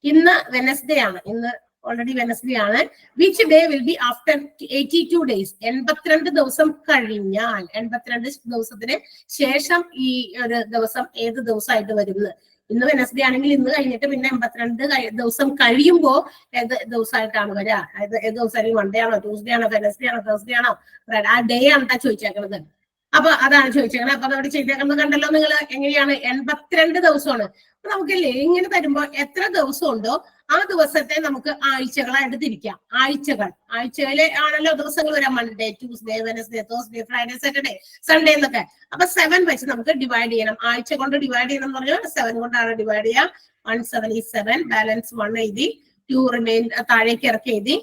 ഇന്ന് വെനസ്ഡേ ആണ്. ഇന്ന് ഓൾറെഡി വെനസ്ഡേ ആണ്. Which day will be after 82 days? 82 ദിവസം കഴിഞ്ഞാൽ, 82 ദിവസത്തിന് ശേഷം ഈ ഒരു ദിവസം ഏത് ദിവസമായിട്ട് വരുന്നത്? ഇന്ന് വെനസ്ഡേ ആണെങ്കിൽ ഇന്ന് കഴിഞ്ഞിട്ട് പിന്നെ 82 ദിവസം കഴിയുമ്പോ ഏത് ദിവസമായിട്ടാണ് വരിക? ഏത് ദിവസം? മൺഡേ ആണോ, ട്യൂസ്ഡേ ആണോ, വെനസ്ഡേ ആണോ, തേഴ്സ്ഡേ ആണോ? ആ ഡേ ആണ് ചോദിച്ചേക്കുന്നത്. അപ്പൊ അതാണ് ചോദിച്ചേക്കുന്നത്. അപ്പൊ അതവിടെ ചെയ്തേക്കുന്നത് കണ്ടല്ലോ നിങ്ങൾ. എങ്ങനെയാണ്? 82 ദിവസമാണ്. അപ്പൊ നമുക്കല്ലേ ഇങ്ങനെ തരുമ്പോ എത്ര ദിവസം ഉണ്ടോ ആ ദിവസത്തെ നമുക്ക് ആഴ്ചകളായിട്ട് തിരിക്കാം. ആഴ്ചയിലെ ആണല്ലോ ദിവസങ്ങൾ വരാം. Monday, Tuesday, Wednesday, Thursday, Friday, Saturday, Sunday എന്നൊക്കെ. അപ്പൊ 7 വെച്ച് നമുക്ക് ഡിവൈഡ് ചെയ്യണം. ആഴ്ച കൊണ്ട് ഡിവൈഡ് ചെയ്യണം എന്ന് പറഞ്ഞാൽ 7 കൊണ്ടാണ് ഡിവൈഡ് ചെയ്യാം. 1 7 is 7. ബാലൻസ് 1 എഴുതി. 2 റിമെയിൻ താഴേക്ക് ഇറക്കി എഴുതി.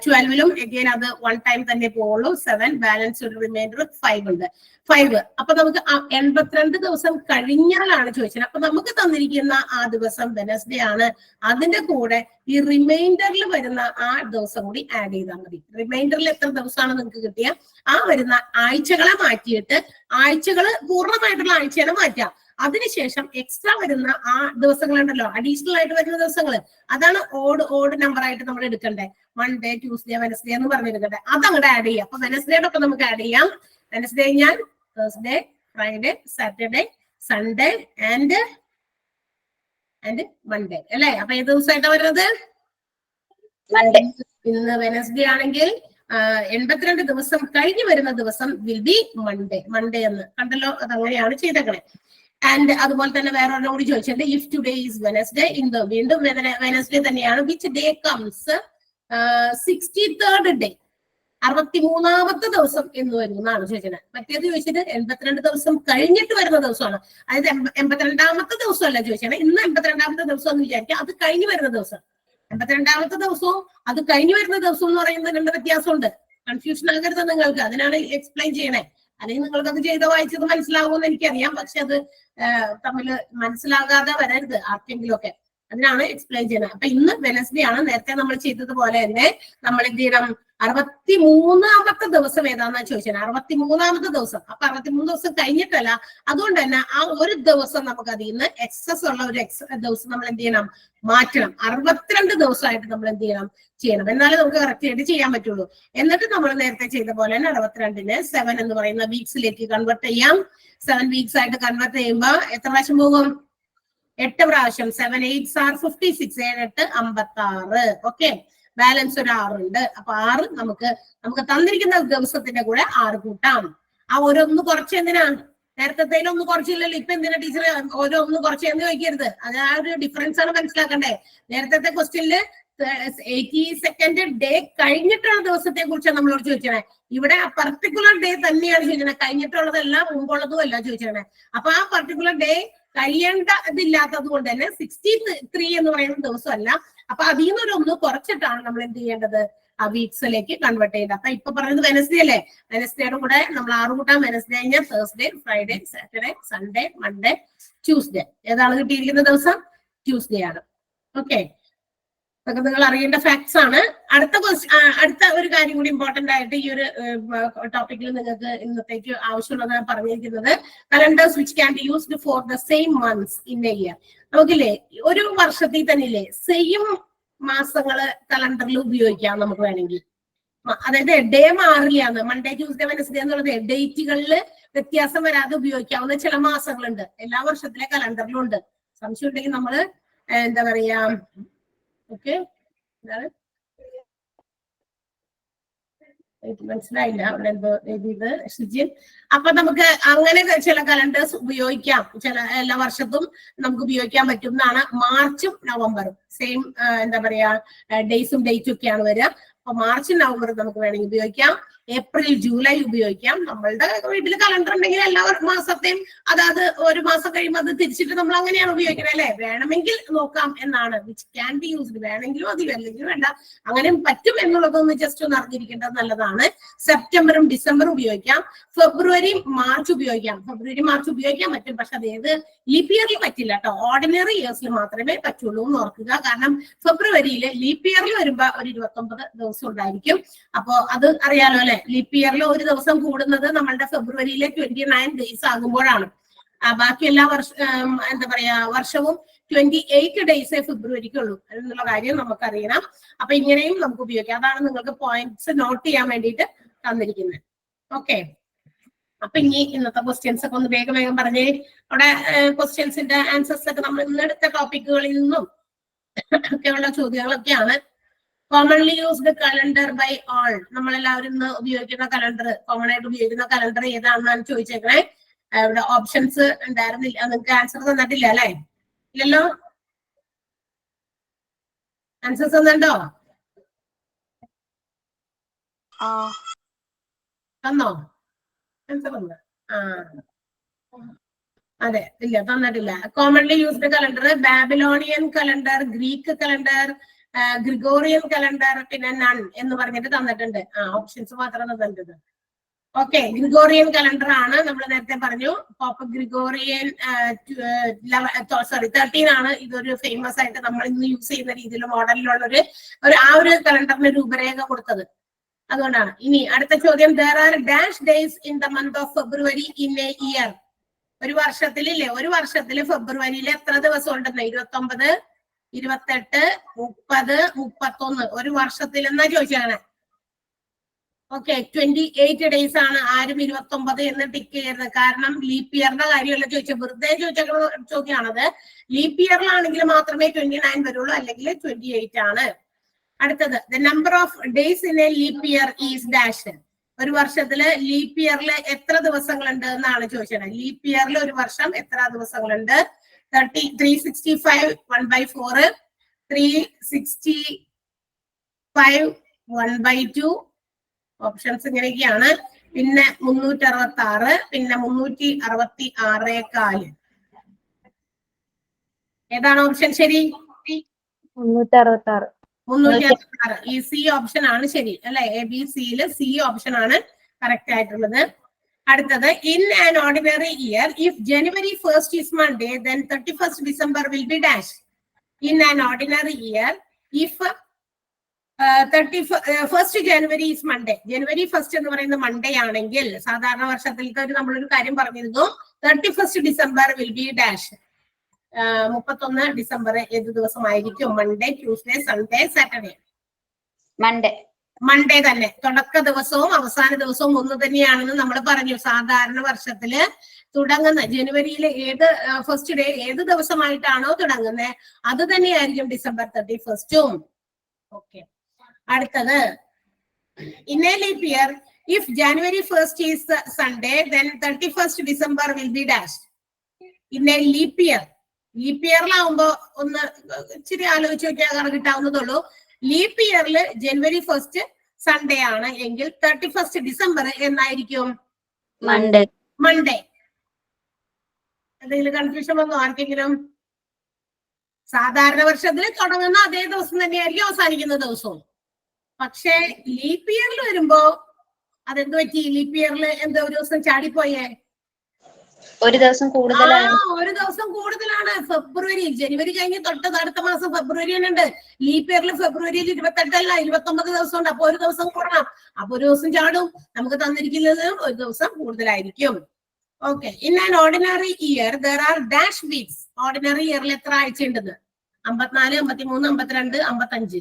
12-ലും എഗെയിൻ അത് 1 ടൈം തന്നെ പോവുള്ളൂ. 7 ബാലൻസ് ഒരു റിമൈൻഡർ 5 ഉണ്ട്. 5. അപ്പൊ നമുക്ക് 82 ദിവസം കഴിഞ്ഞാലാണ് ചോദിച്ചത്. അപ്പൊ നമുക്ക് തന്നിരിക്കുന്ന ആ ദിവസം വെനസ്ഡേ ആണ്. അതിന്റെ കൂടെ ഈ റിമൈൻഡറിൽ വരുന്ന ആ ദിവസം കൂടി ആഡ് ചെയ്താൽ മതി. റിമൈൻഡറിൽ എത്ര ദിവസമാണ് നിങ്ങൾക്ക് കിട്ടിയ ആ വരുന്ന ആഴ്ചകളെ മാറ്റിയിട്ട് ആഴ്ചകള് പൂർണ്ണമായിട്ടുള്ള ആഴ്ചയെ മാറ്റാം. അതിനുശേഷം എക്സ്ട്രാ വരുന്ന ആ ദിവസങ്ങളുണ്ടല്ലോ, അഡീഷണൽ ആയിട്ട് വരുന്ന ദിവസങ്ങൾ, അതാണ് ഓഡ് നമ്പർ ആയിട്ട് നമ്മൾ എടുക്കണ്ടേ. മൺഡേ, ട്യൂസ്ഡേ, വെനസ്ഡേ എന്ന് പറഞ്ഞെടുക്കട്ടെ. അത് അങ്ങോട്ട് ആഡ് ചെയ്യാം. അപ്പൊ വെനസ്ഡേയുടെ ഒക്കെ നമുക്ക് ആഡ് ചെയ്യാം. വെനസ്ഡേ കഴിഞ്ഞാൽ Thursday, Friday, Saturday, Sunday and Monday അല്ലെ? അപ്പൊ ഏത് ദിവസമായിട്ടാണ് വരുന്നത്? മൺഡേ. ഇന്ന് വെനസ്ഡേ ആണെങ്കിൽ 82 ദിവസം കഴിഞ്ഞ് വരുന്ന ദിവസം വിൽ ബി മൺഡേ എന്ന് കണ്ടല്ലോ. അതങ്ങനെയാണ് ചെയ്തേക്കണേ. ആൻഡ് അതുപോലെ തന്നെ വേറെ ഒരെണ്ണം കൂടി ചോദിച്ചിട്ടുണ്ട്. ഇഫ് ടുഡേ ഈസ് വെനസ്ഡേ, ഇന്ന് വീണ്ടും വെനസ്ഡേ തന്നെയാണ്. Which day comes 63rd day? 63ാമത്തെ ദിവസം എന്ന് വരും എന്നാണ് ചോദിച്ചത്. മറ്റേത് ചോദിച്ചത് 82 ദിവസം കഴിഞ്ഞിട്ട് വരുന്ന ദിവസമാണ്. അതായത് 82ാമത്തെ ദിവസമല്ല ചോദിച്ചത്. ഇന്ന് 82ാമത്തെ ദിവസം എന്ന് വിചാരിക്കുക. അത് കഴിഞ്ഞ് വരുന്ന ദിവസം. 82ാമത്തെ ദിവസവും അത് കഴിഞ്ഞു വരുന്ന ദിവസം എന്ന് പറയുന്നത് 2 വ്യത്യാസമുണ്ട്. കൺഫ്യൂഷൻ ആകരുത് നിങ്ങൾക്ക്. അതിനാണ് എക്സ്പ്ലെയിൻ ചെയ്യണേ. അല്ലെങ്കിൽ നിങ്ങൾക്ക് അത് ചെയ്ത് വായിച്ചത് മനസ്സിലാകുമെന്ന് എനിക്കറിയാം. പക്ഷെ അത് തമ്മിൽ മനസ്സിലാകാതെ വരരുത് ആർക്കെങ്കിലും ഒക്കെ. അതിനാണ് എക്സ്പ്ലെയിൻ ചെയ്യുന്നത്. അപ്പൊ ഇന്ന് വെനസ്ഡേ ആണ്. നേരത്തെ നമ്മൾ ചെയ്തതുപോലെ തന്നെ നമ്മൾ എന്ത് ചെയ്യണം? 63ാമത്തെ ദിവസം ഏതാന്നാ ചോദിച്ചത്. 63ാമത്തെ ദിവസം. അപ്പൊ 63 ദിവസം കഴിഞ്ഞിട്ടല്ല. അതുകൊണ്ട് തന്നെ ആ ഒരു ദിവസം നമുക്ക് അതിൽ നിന്ന് എക്സസ് ഉള്ള ഒരു ദിവസം നമ്മൾ എന്ത് ചെയ്യണം? മാറ്റണം. 62 ദിവസമായിട്ട് നമ്മൾ എന്ത് ചെയ്യണം? എന്നാലേ നമുക്ക് കറക്റ്റ് ആയിട്ട് ചെയ്യാൻ പറ്റുള്ളൂ. എന്നിട്ട് നമ്മൾ നേരത്തെ ചെയ്ത പോലെ തന്നെ 62-നെ 7 എന്ന് പറയുന്ന വീക്സിലേക്ക് കൺവേർട്ട് ചെയ്യാം. 7 വീക്സ് ആയിട്ട് കൺവേർട്ട് ചെയ്യുമ്പോൾ എത്ര പ്രാവശ്യം പോകും? 8 പ്രാവശ്യം. 7 8s are 56. 7 8 56. ഓക്കെ. ബാലൻസ് ഒരു 6 ഉണ്ട്. അപ്പൊ 6 നമുക്ക് തന്നിരിക്കുന്ന ദിവസത്തിന്റെ കൂടെ 6 കൂട്ടാം. ആ ഓരോന്ന് കുറച്ച് എന്തിനാ? നേരത്തെ ഒന്നും കുറച്ചില്ലല്ലോ, ഇപ്പൊ എന്തിനാ ടീച്ചർ ഓരോന്ന് കുറച്ചെന്ന് ചോദിക്കരുത്. അത് ആ ഒരു ഡിഫറൻസ് ആണ് മനസ്സിലാക്കണ്ടേ. നേരത്തെ ക്വസ്റ്റ്യനില് 82nd ഡേ കഴിഞ്ഞിട്ടുള്ള ദിവസത്തെ കുറിച്ചാണ് നമ്മളോട് ചോദിച്ചത്. ഇവിടെ ആ പർട്ടിക്കുലർ ഡേ തന്നെയാണ് ചോദിച്ചത്, കഴിഞ്ഞിട്ടുള്ളതെല്ലാം മുമ്പുള്ളതും അല്ല ചോദിച്ചത്. അപ്പൊ ആ പർട്ടിക്കുലർ ഡേ കഴിയേണ്ട ഇതില്ലാത്തത് കൊണ്ട് തന്നെ 63 എന്ന് പറയുന്ന ദിവസമല്ല. അപ്പൊ അതിൽ നിന്നൊരു കുറച്ചിട്ടാണ് നമ്മൾ എന്ത് ചെയ്യേണ്ടത്? ആ വീക്സിലേക്ക് കൺവേർട്ട് ചെയ്യേണ്ടത്. അപ്പൊ ഇപ്പൊ പറയുന്നത് വെനസ്ഡേ അല്ലേ, വെനസ്ഡേയുടെ കൂടെ നമ്മൾ 6 കൂട്ടാം. വെനസ്ഡേ കഴിഞ്ഞാൽ Thursday, Friday, Saturday, Sunday, Monday, Tuesday. ഏതാണ് കിട്ടിയിരിക്കുന്ന ദിവസം? ട്യൂസ്ഡേ ആണ്. ഓക്കെ, അതൊക്കെ നിങ്ങൾ അറിയേണ്ട ഫാക്ട്സ് ആണ്. അടുത്ത ഒരു കാര്യം കൂടി ഇമ്പോർട്ടന്റ് ആയിട്ട് ഈ ഒരു ടോപ്പിക്കിൽ നിങ്ങൾക്ക് ഇന്നത്തേക്ക് ആവശ്യമുള്ളതാണ് പറഞ്ഞിരിക്കുന്നത്. Calendars which can be used for the same months in a year. നമുക്കില്ലേ ഒരു വർഷത്തിൽ തന്നെ ഇല്ലേ സെയിം മാസങ്ങള് കലണ്ടറിൽ ഉപയോഗിക്കാം നമുക്ക് വേണമെങ്കിൽ. അതായത് ഡേ മാറിയാണ്, മൺഡേ, ട്യൂസ്ഡേ, വെനസ്ഡേ എന്നുള്ളത് ഡേറ്റുകളിൽ വ്യത്യാസം വരാതെ ഉപയോഗിക്കാവുന്ന ചില മാസങ്ങളുണ്ട്. എല്ലാ വർഷത്തിലെ കലണ്ടറിലും ഉണ്ട്. സംശയം ഉണ്ടെങ്കിൽ നമ്മള് എന്താ പറയാ, ഓക്കെ, മനസ്സിലായില്ല അവിടെ എന്തോ എഴുതിയത് ഷിജിൻ. അപ്പൊ നമുക്ക് അങ്ങനെ ചില കലണ്ടേഴ്സ് ഉപയോഗിക്കാം, ചില എല്ലാ വർഷത്തും നമുക്ക് ഉപയോഗിക്കാൻ പറ്റും എന്നാണ്. മാർച്ചും നവംബറും സെയിം എന്താ പറയാ ഡേയ്സും ഡേറ്റും ഒക്കെയാണ് വരിക. അപ്പൊ മാർച്ച് നവംബർ നമുക്ക് വേണമെങ്കിൽ ഉപയോഗിക്കാം. ഏപ്രിൽ ജൂലൈ ഉപയോഗിക്കാം. നമ്മളുടെ വീട്ടിൽ കലണ്ടർ ഉണ്ടെങ്കിൽ എല്ലാ മാസത്തെയും അതായത് ഒരു മാസം കഴിയുമ്പോൾ അത് തിരിച്ചിട്ട് നമ്മൾ അങ്ങനെയാണ് ഉപയോഗിക്കുന്നത് അല്ലെ. വേണമെങ്കിൽ നോക്കാം എന്നാണ്. വിച്ച് ക്യാൻ ബി യൂസ്ഡ്, വേണമെങ്കിലും അതിൽ അല്ലെങ്കിൽ വേണ്ട, അങ്ങനെ പറ്റും എന്നുള്ളതൊന്ന് ജസ്റ്റ് ഒന്ന് അറിഞ്ഞിരിക്കേണ്ടത് നല്ലതാണ്. സെപ്റ്റംബറും ഡിസംബറും ഉപയോഗിക്കാം. ഫെബ്രുവരി മാർച്ച് ഉപയോഗിക്കാം. ഫെബ്രുവരി മാർച്ച് ഉപയോഗിക്കാൻ പറ്റും, പക്ഷെ അത് ഏത് ലീപ് ഇയറിൽ പറ്റില്ല കേട്ടോ. ഓർഡിനറി ഇയേഴ്സിൽ മാത്രമേ പറ്റുള്ളൂ എന്ന് ഓർക്കുക. കാരണം ഫെബ്രുവരിയിൽ ലീപ് ഇയറിൽ വരുമ്പോ ഒരു 29 ദിവസം ഉണ്ടായിരിക്കും. അപ്പോ അത് അറിയാലോ അല്ലെ. ലീപ് ഇയറിൽ ഒരു ദിവസം കൂടുന്നത് നമ്മളുടെ ഫെബ്രുവരിയിലെ 29 ഡേയ്സ് ആകുമ്പോഴാണ്. ബാക്കി എല്ലാ എന്താ പറയാ വർഷവും 28 ഡേയ്സേ ഫെബ്രുവരിക്കുള്ളൂ എന്നുള്ള കാര്യം നമുക്കറിയണം. അപ്പൊ ഇങ്ങനെയും നമുക്ക് ഉപയോഗിക്കാം. അതാണ് നിങ്ങൾക്ക് പോയിന്റ്സ് നോട്ട് ചെയ്യാൻ വേണ്ടിയിട്ട് തന്നിരിക്കുന്നത്. ഓക്കെ, അപ്പൊ ഇനി ഇന്നത്തെ ക്വസ്റ്റ്യൻസ് ഒക്കെ ഒന്ന് വേഗം പറഞ്ഞേ. അവിടെ ക്വസ്റ്റ്യൻസിന്റെ ആൻസേഴ്സ് ഒക്കെ നമ്മൾ ഇന്നെടുത്ത ടോപ്പിക്കുകളിൽ നിന്നും ഒക്കെയുള്ള ചോദ്യങ്ങളൊക്കെയാണ്. Commonly used calendar by all, നമ്മളെല്ലാവരും ഇന്ന് ഉപയോഗിക്കുന്ന കലണ്ടർ, കോമൺ ആയിട്ട് ഉപയോഗിക്കുന്ന കലണ്ടർ ഏതാണെന്നാണ് ചോദിച്ചേക്കണേ. ഇവിടെ ഓപ്ഷൻസ് ഉണ്ടായിരുന്നില്ല, നിങ്ങൾക്ക് ആൻസർ തന്നിട്ടില്ല അല്ലെ? ഇല്ലല്ലോ, ആൻസേഴ്സ് തന്നിട്ടുണ്ടോ? തന്നോ ആൻസർ? തന്നോ? അതെ, ഇല്ല തന്നിട്ടില്ല. Commonly used calendar Babylonian calendar, Greek calendar, Gregorian calendar, പിന്നെ നൺ എന്ന് പറഞ്ഞിട്ട് തന്നിട്ടുണ്ട്. ഓപ്ഷൻസ് മാത്രം തന്നിട്ടുണ്ട്. ഓക്കെ, ഗ്രിഗോറിയൻ കലണ്ടർ ആണ് നമ്മൾ നേരത്തെ പറഞ്ഞു. പോപ്പ് ഗ്രിഗോറിയൻ 13 ആണ്. ഇതൊരു ഫേമസ് ആയിട്ട് നമ്മൾ ഇന്ന് യൂസ് ചെയ്യുന്ന രീതിയിൽ മോഡലിലുള്ള ആ ഒരു കലണ്ടറിന് രൂപരേഖ കൊടുത്തത്. അതുകൊണ്ടാണ്. ഇനി അടുത്ത ചോദ്യം, there are dash days in the month of February in a year. ഒരു വർഷത്തിലില്ലേ, ഒരു വർഷത്തില് ഫെബ്രുവരിയിൽ എത്ര ദിവസം ഉണ്ടെന്ന്? 29, 28, 30, 31. ഒരു വർഷത്തിൽ എന്നാ ചോദിച്ചാണ്. ഓക്കെ, 28 ഡേയ്സ് ആണ്. ആരും 29 എന്ന് ടിക്ക് ചെയ്യരുത്. കാരണം ലീപ് ഇയറിന്റെ കാര്യമല്ല ചോദിച്ചത്, വെറുതെ ചോദിച്ച ചോദ്യമാണത്. ലീപ് ഇയറിലാണെങ്കിൽ മാത്രമേ 29 വരുള്ളൂ, അല്ലെങ്കിൽ 28 ആണ്. അടുത്തത്, the number of days in A leap year is dash. ഒരു വർഷത്തില് ലീപ് ഇയറിൽ എത്ര ദിവസങ്ങളുണ്ട് എന്നാണ് ചോദിച്ചത്. ലീപ് ഇയറിൽ ഒരു വർഷം എത്ര ദിവസങ്ങളുണ്ട്? 365 1/4, 365 1/2. ഓപ്ഷൻസ് ഇങ്ങനെയൊക്കെയാണ്. പിന്നെ 366, പിന്നെ 366.4. ഏതാണ് ഓപ്ഷൻ ശരി? 366. 366. ഈ സി ഓപ്ഷൻ ആണ് ശരി അല്ലെ. ABCയില് സി ഓപ്ഷൻ ആണ് കറക്റ്റ് ആയിട്ടുള്ളത്. അടുത്തത്, in an ordinary year if January 1st is Monday then 31st December will be dash. In an ordinary year if 31st January is Monday, January 1st എന്ന് പറയുന്നത് Monday ആണെങ്കിൽ സാധാരണ വർഷത്തിലത്തെ നമ്മളൊരു കാര്യം പറഞ്ഞിരുന്നു, 31st December will be dash. 31 December ഏത് ദിവസമായിരിക്കും? Monday, Tuesday, Sunday, Saturday? Monday തന്നെ. തുടക്ക ദിവസവും അവസാന ദിവസവും ഒന്ന് തന്നെയാണെന്ന് നമ്മൾ പറഞ്ഞു. സാധാരണ വർഷത്തില് തുടങ്ങുന്ന ജനുവരിയിലെ ഏത് ഫസ്റ്റ് ഡേ ഏത് ദിവസമായിട്ടാണോ തുടങ്ങുന്നത് അത് തന്നെയായിരിക്കും ഡിസംബർ 31st. ഓക്കെ, അടുത്തത് in a leap year if January 1st is Sunday then 31st December will be dashed. in a leap year ലാവുമ്പോ ഒന്ന് ഇച്ചിരി ആലോചിച്ച് നോക്കിയാൽ കിട്ടാവുന്നതുള്ളൂ. ലീപ്പ് ഇയറിൽ January 1st സൺഡേ ആണ് എങ്കിൽ 31st December എന്നായിരിക്കും? മൺഡേ. എന്തെങ്കിലും കൺഫ്യൂഷൻ വന്നോ ആർക്കെങ്കിലും? സാധാരണ വർഷത്തിൽ തുടങ്ങുന്ന അതേ ദിവസം തന്നെയായിരിക്കും അവസാനിക്കുന്ന ദിവസവും. പക്ഷെ ലീപ്പ് ഇയറിൽ വരുമ്പോ അതെന്ത് പറ്റി? ലീപ്പ് ഇയറിൽ എന്താ ഒരു ദിവസം ചാടിപ്പോയേ? ഒരു ദിവസം കൂടുതലാണ്. ഒരു ദിവസം കൂടുതലാണ്. ഫെബ്രുവരി, ജനുവരി കഴിഞ്ഞ് തൊട്ട് അടുത്ത മാസം ഫെബ്രുവരി തന്നെ ഉണ്ട്. ലീപ്പ് ഇയറിൽ ഫെബ്രുവരിയിൽ 28 29 ദിവസം ഉണ്ട്. അപ്പൊ ഒരു ദിവസം കൂടണം. അപ്പൊ ഒരു ദിവസം ചാടും. നമുക്ക് തന്നിരിക്കുന്നത് ഒരു ദിവസം കൂടുതലായിരിക്കും. Okay. In an ordinary year there are dash weeks. Ordinary ഇയറിൽ എത്ര ആഴ്ച ഉണ്ടെന്ന്? 54, 53, 52, 55.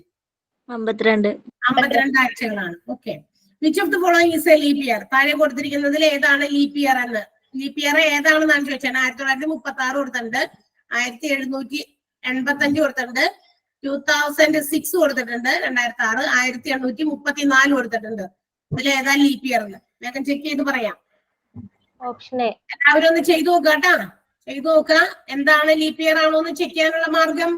52 ആഴ്ചകളാണ്. Okay. Which of the following is a leap year? താഴെ കൊടുത്തിരിക്കുന്നതിൽ ഏതാണ് ലീപ്പ് ഇയർ എന്ന്? ലീപ്പ് ഇയർ ഏതാണെന്നാണ് ചോദിച്ചാൽ 1936 കൊടുത്തിട്ടുണ്ട്, 1785 കൊടുത്തിട്ടുണ്ട്, 2006 കൊടുത്തിട്ടുണ്ട്, 2006, 1834 കൊടുത്തിട്ടുണ്ട്. ഇതിൽ ഏതാ ലീപ്പ് ഇയർ എന്ന് വേഗം ചെക്ക് ചെയ്ത് പറയാം. Option A. എല്ലാവരും ഒന്ന് ചെയ്തു നോക്കുക കേട്ടാ. ചെയ്തു നോക്കുക. എന്താണ് ലീപ്പ് ഇയർ ആണോ എന്ന് ചെക്ക് ചെയ്യാനുള്ള മാർഗം?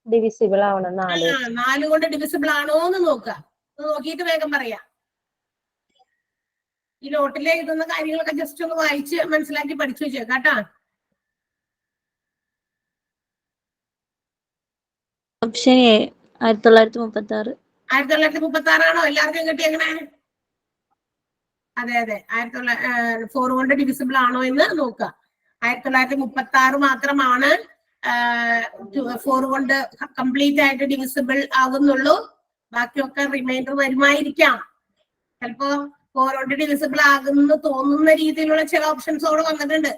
ഡിവിസിബിൾ ആവണം. 4 കൊണ്ട് ഡിവിസിബിൾ ആണോ എന്ന് നോക്കുക. നോക്കിയിട്ട് വേഗം പറയാം. ഈ നോട്ടിൽ എഴുതുന്ന കാര്യങ്ങളൊക്കെ ജസ്റ്റ് ഒന്ന് വായിച്ച് മനസ്സിലാക്കി പഠിച്ചു വെച്ചേക്കാം കേട്ടാ. Option A 1936. 1936 ആണോ എല്ലാവർക്കും കിട്ടിയെങ്ങനെ? അതെ 4 കൊണ്ട് ഡിവിസിബിൾ ആണോ എന്ന് നോക്കുക. 1936 മാത്രമാണ് 4 കൊണ്ട് കംപ്ലീറ്റ് ആയിട്ട് ഡിവിസിബിൾ ആകുന്നുള്ളൂ. ബാക്കിയൊക്കെ റിമൈൻഡർ വരുമായിരിക്കാം. ചിലപ്പോ 4 കൊണ്ട് ഡിവിസിബിൾ ആകുന്നു തോന്നുന്ന രീതിയിലുള്ള ചില ഓപ്ഷൻസ് അവിടെ വന്നിട്ടുണ്ട്.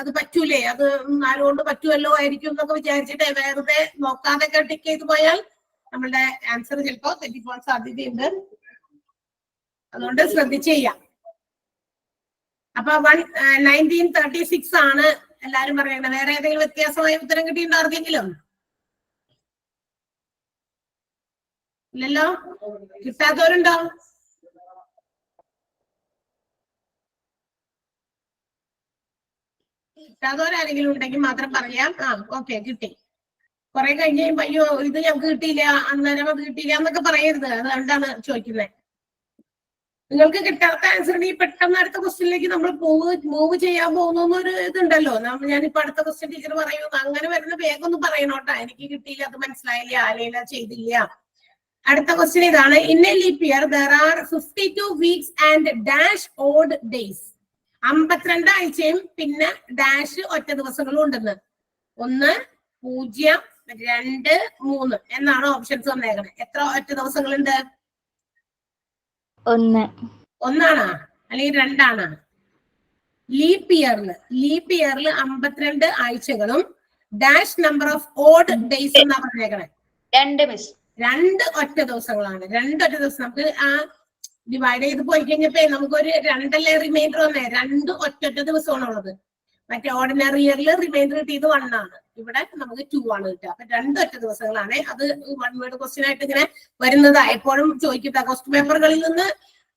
അത് പറ്റൂലേ, അത് 4 കൊണ്ട് പറ്റുമല്ലോ ആയിരിക്കും എന്നൊക്കെ വിചാരിച്ചിട്ട് വെറുതെ നോക്കാതെ ടിക്ക് ചെയ്ത് പോയാൽ നമ്മളുടെ ആൻസർ ചിലപ്പോ തെറ്റിപ്പോകാൻ സാധ്യതയുണ്ട്. അതുകൊണ്ട് ശ്രദ്ധിച്ച് ചെയ്യാം. അപ്പൊ 1936 ആണ് എല്ലാരും പറയുന്നത്. വേറെ ഏതെങ്കിലും വ്യത്യാസമായ ഉത്തരം കിട്ടിയിട്ടുണ്ടോ ആർക്കെങ്കിലും? ഇല്ലല്ലോ. കിട്ടാത്തവരുണ്ടോ? കിട്ടാത്തവരാരെങ്കിലും ഉണ്ടെങ്കിൽ മാത്രം പറയാം. ഓക്കെ, കിട്ടി. കുറെ കഴിഞ്ഞ് കഴിയുമ്പോ അയ്യോ ഇത് ഞങ്ങൾക്ക് കിട്ടിയില്ല, അന്നേരം അത് കിട്ടിയില്ല എന്നൊക്കെ പറയരുത്. അതുകൊണ്ടാണ് ചോദിക്കുന്നത്. നിങ്ങൾക്ക് കിട്ടാത്ത ആൻസർ ഈ പെട്ടെന്ന് അടുത്ത ക്വസ്റ്റ്യനിലേക്ക് നമ്മൾ മൂവ് ചെയ്യാൻ പോകുന്നൊരു ഇതുണ്ടല്ലോ. ഞാനിപ്പോ അടുത്ത ക്വസ്റ്റ്യൻ ടീച്ചർ പറയുന്നു, അങ്ങനെ വരുന്ന വേഗം ഒന്ന് പറയണോട്ടാ. എനിക്ക് കിട്ടിയില്ല, അത് മനസ്സിലായില്ല, അല്ലെങ്കിൽ ചെയ്തില്ല. അടുത്ത ക്വസ്റ്റ്യൻ ഇതാണ്. In A leap year there R 52 weeks and dash odd days. 52 ആഴ്ചയും പിന്നെ ഡാഷ് ഒറ്റ ദിവസങ്ങളും ഉണ്ടെന്ന്. 1, 0, 2, 3 എന്നാണ് ഓപ്ഷൻസ് വന്നേക്കണേ. എത്ര ഒറ്റ ദിവസങ്ങളുണ്ട്? 1 ഒന്നാണോ അല്ലെങ്കിൽ 2 ലീപ്പ് ഇയറിൽ 52 ആഴ്ചകളും dash number of odd days എന്നാ പറഞ്ഞേക്കണേ. 2 ഒറ്റ ദിവസങ്ങളാണ്. 2 ഒറ്റ ദിവസം നമുക്ക് ഡിവൈഡ് ചെയ്ത് പോയി കഴിഞ്ഞപ്പോ നമുക്കൊരു 2 റിമൈൻഡർ വന്നേ. 2 ഒറ്റ ദിവസമാണ് ഉള്ളത്. മറ്റേ ഓർഡിനറി ഇയറിൽ റിമൈൻഡർ കിട്ടിയത് 1 ആണ്. ഇവിടെ നമുക്ക് 2 ആണ് കിട്ടുക. അപ്പൊ 2 ഒറ്റ ദിവസങ്ങളാണ്. അത് 1 വേർഡ് ക്വസ്റ്റ്യൻ ആയിട്ട് ഇങ്ങനെ വരുന്നതാ. എപ്പോഴും ചോദിക്കുക ക്വസ്റ്റ്യൻ പേപ്പറുകളിൽ നിന്ന്,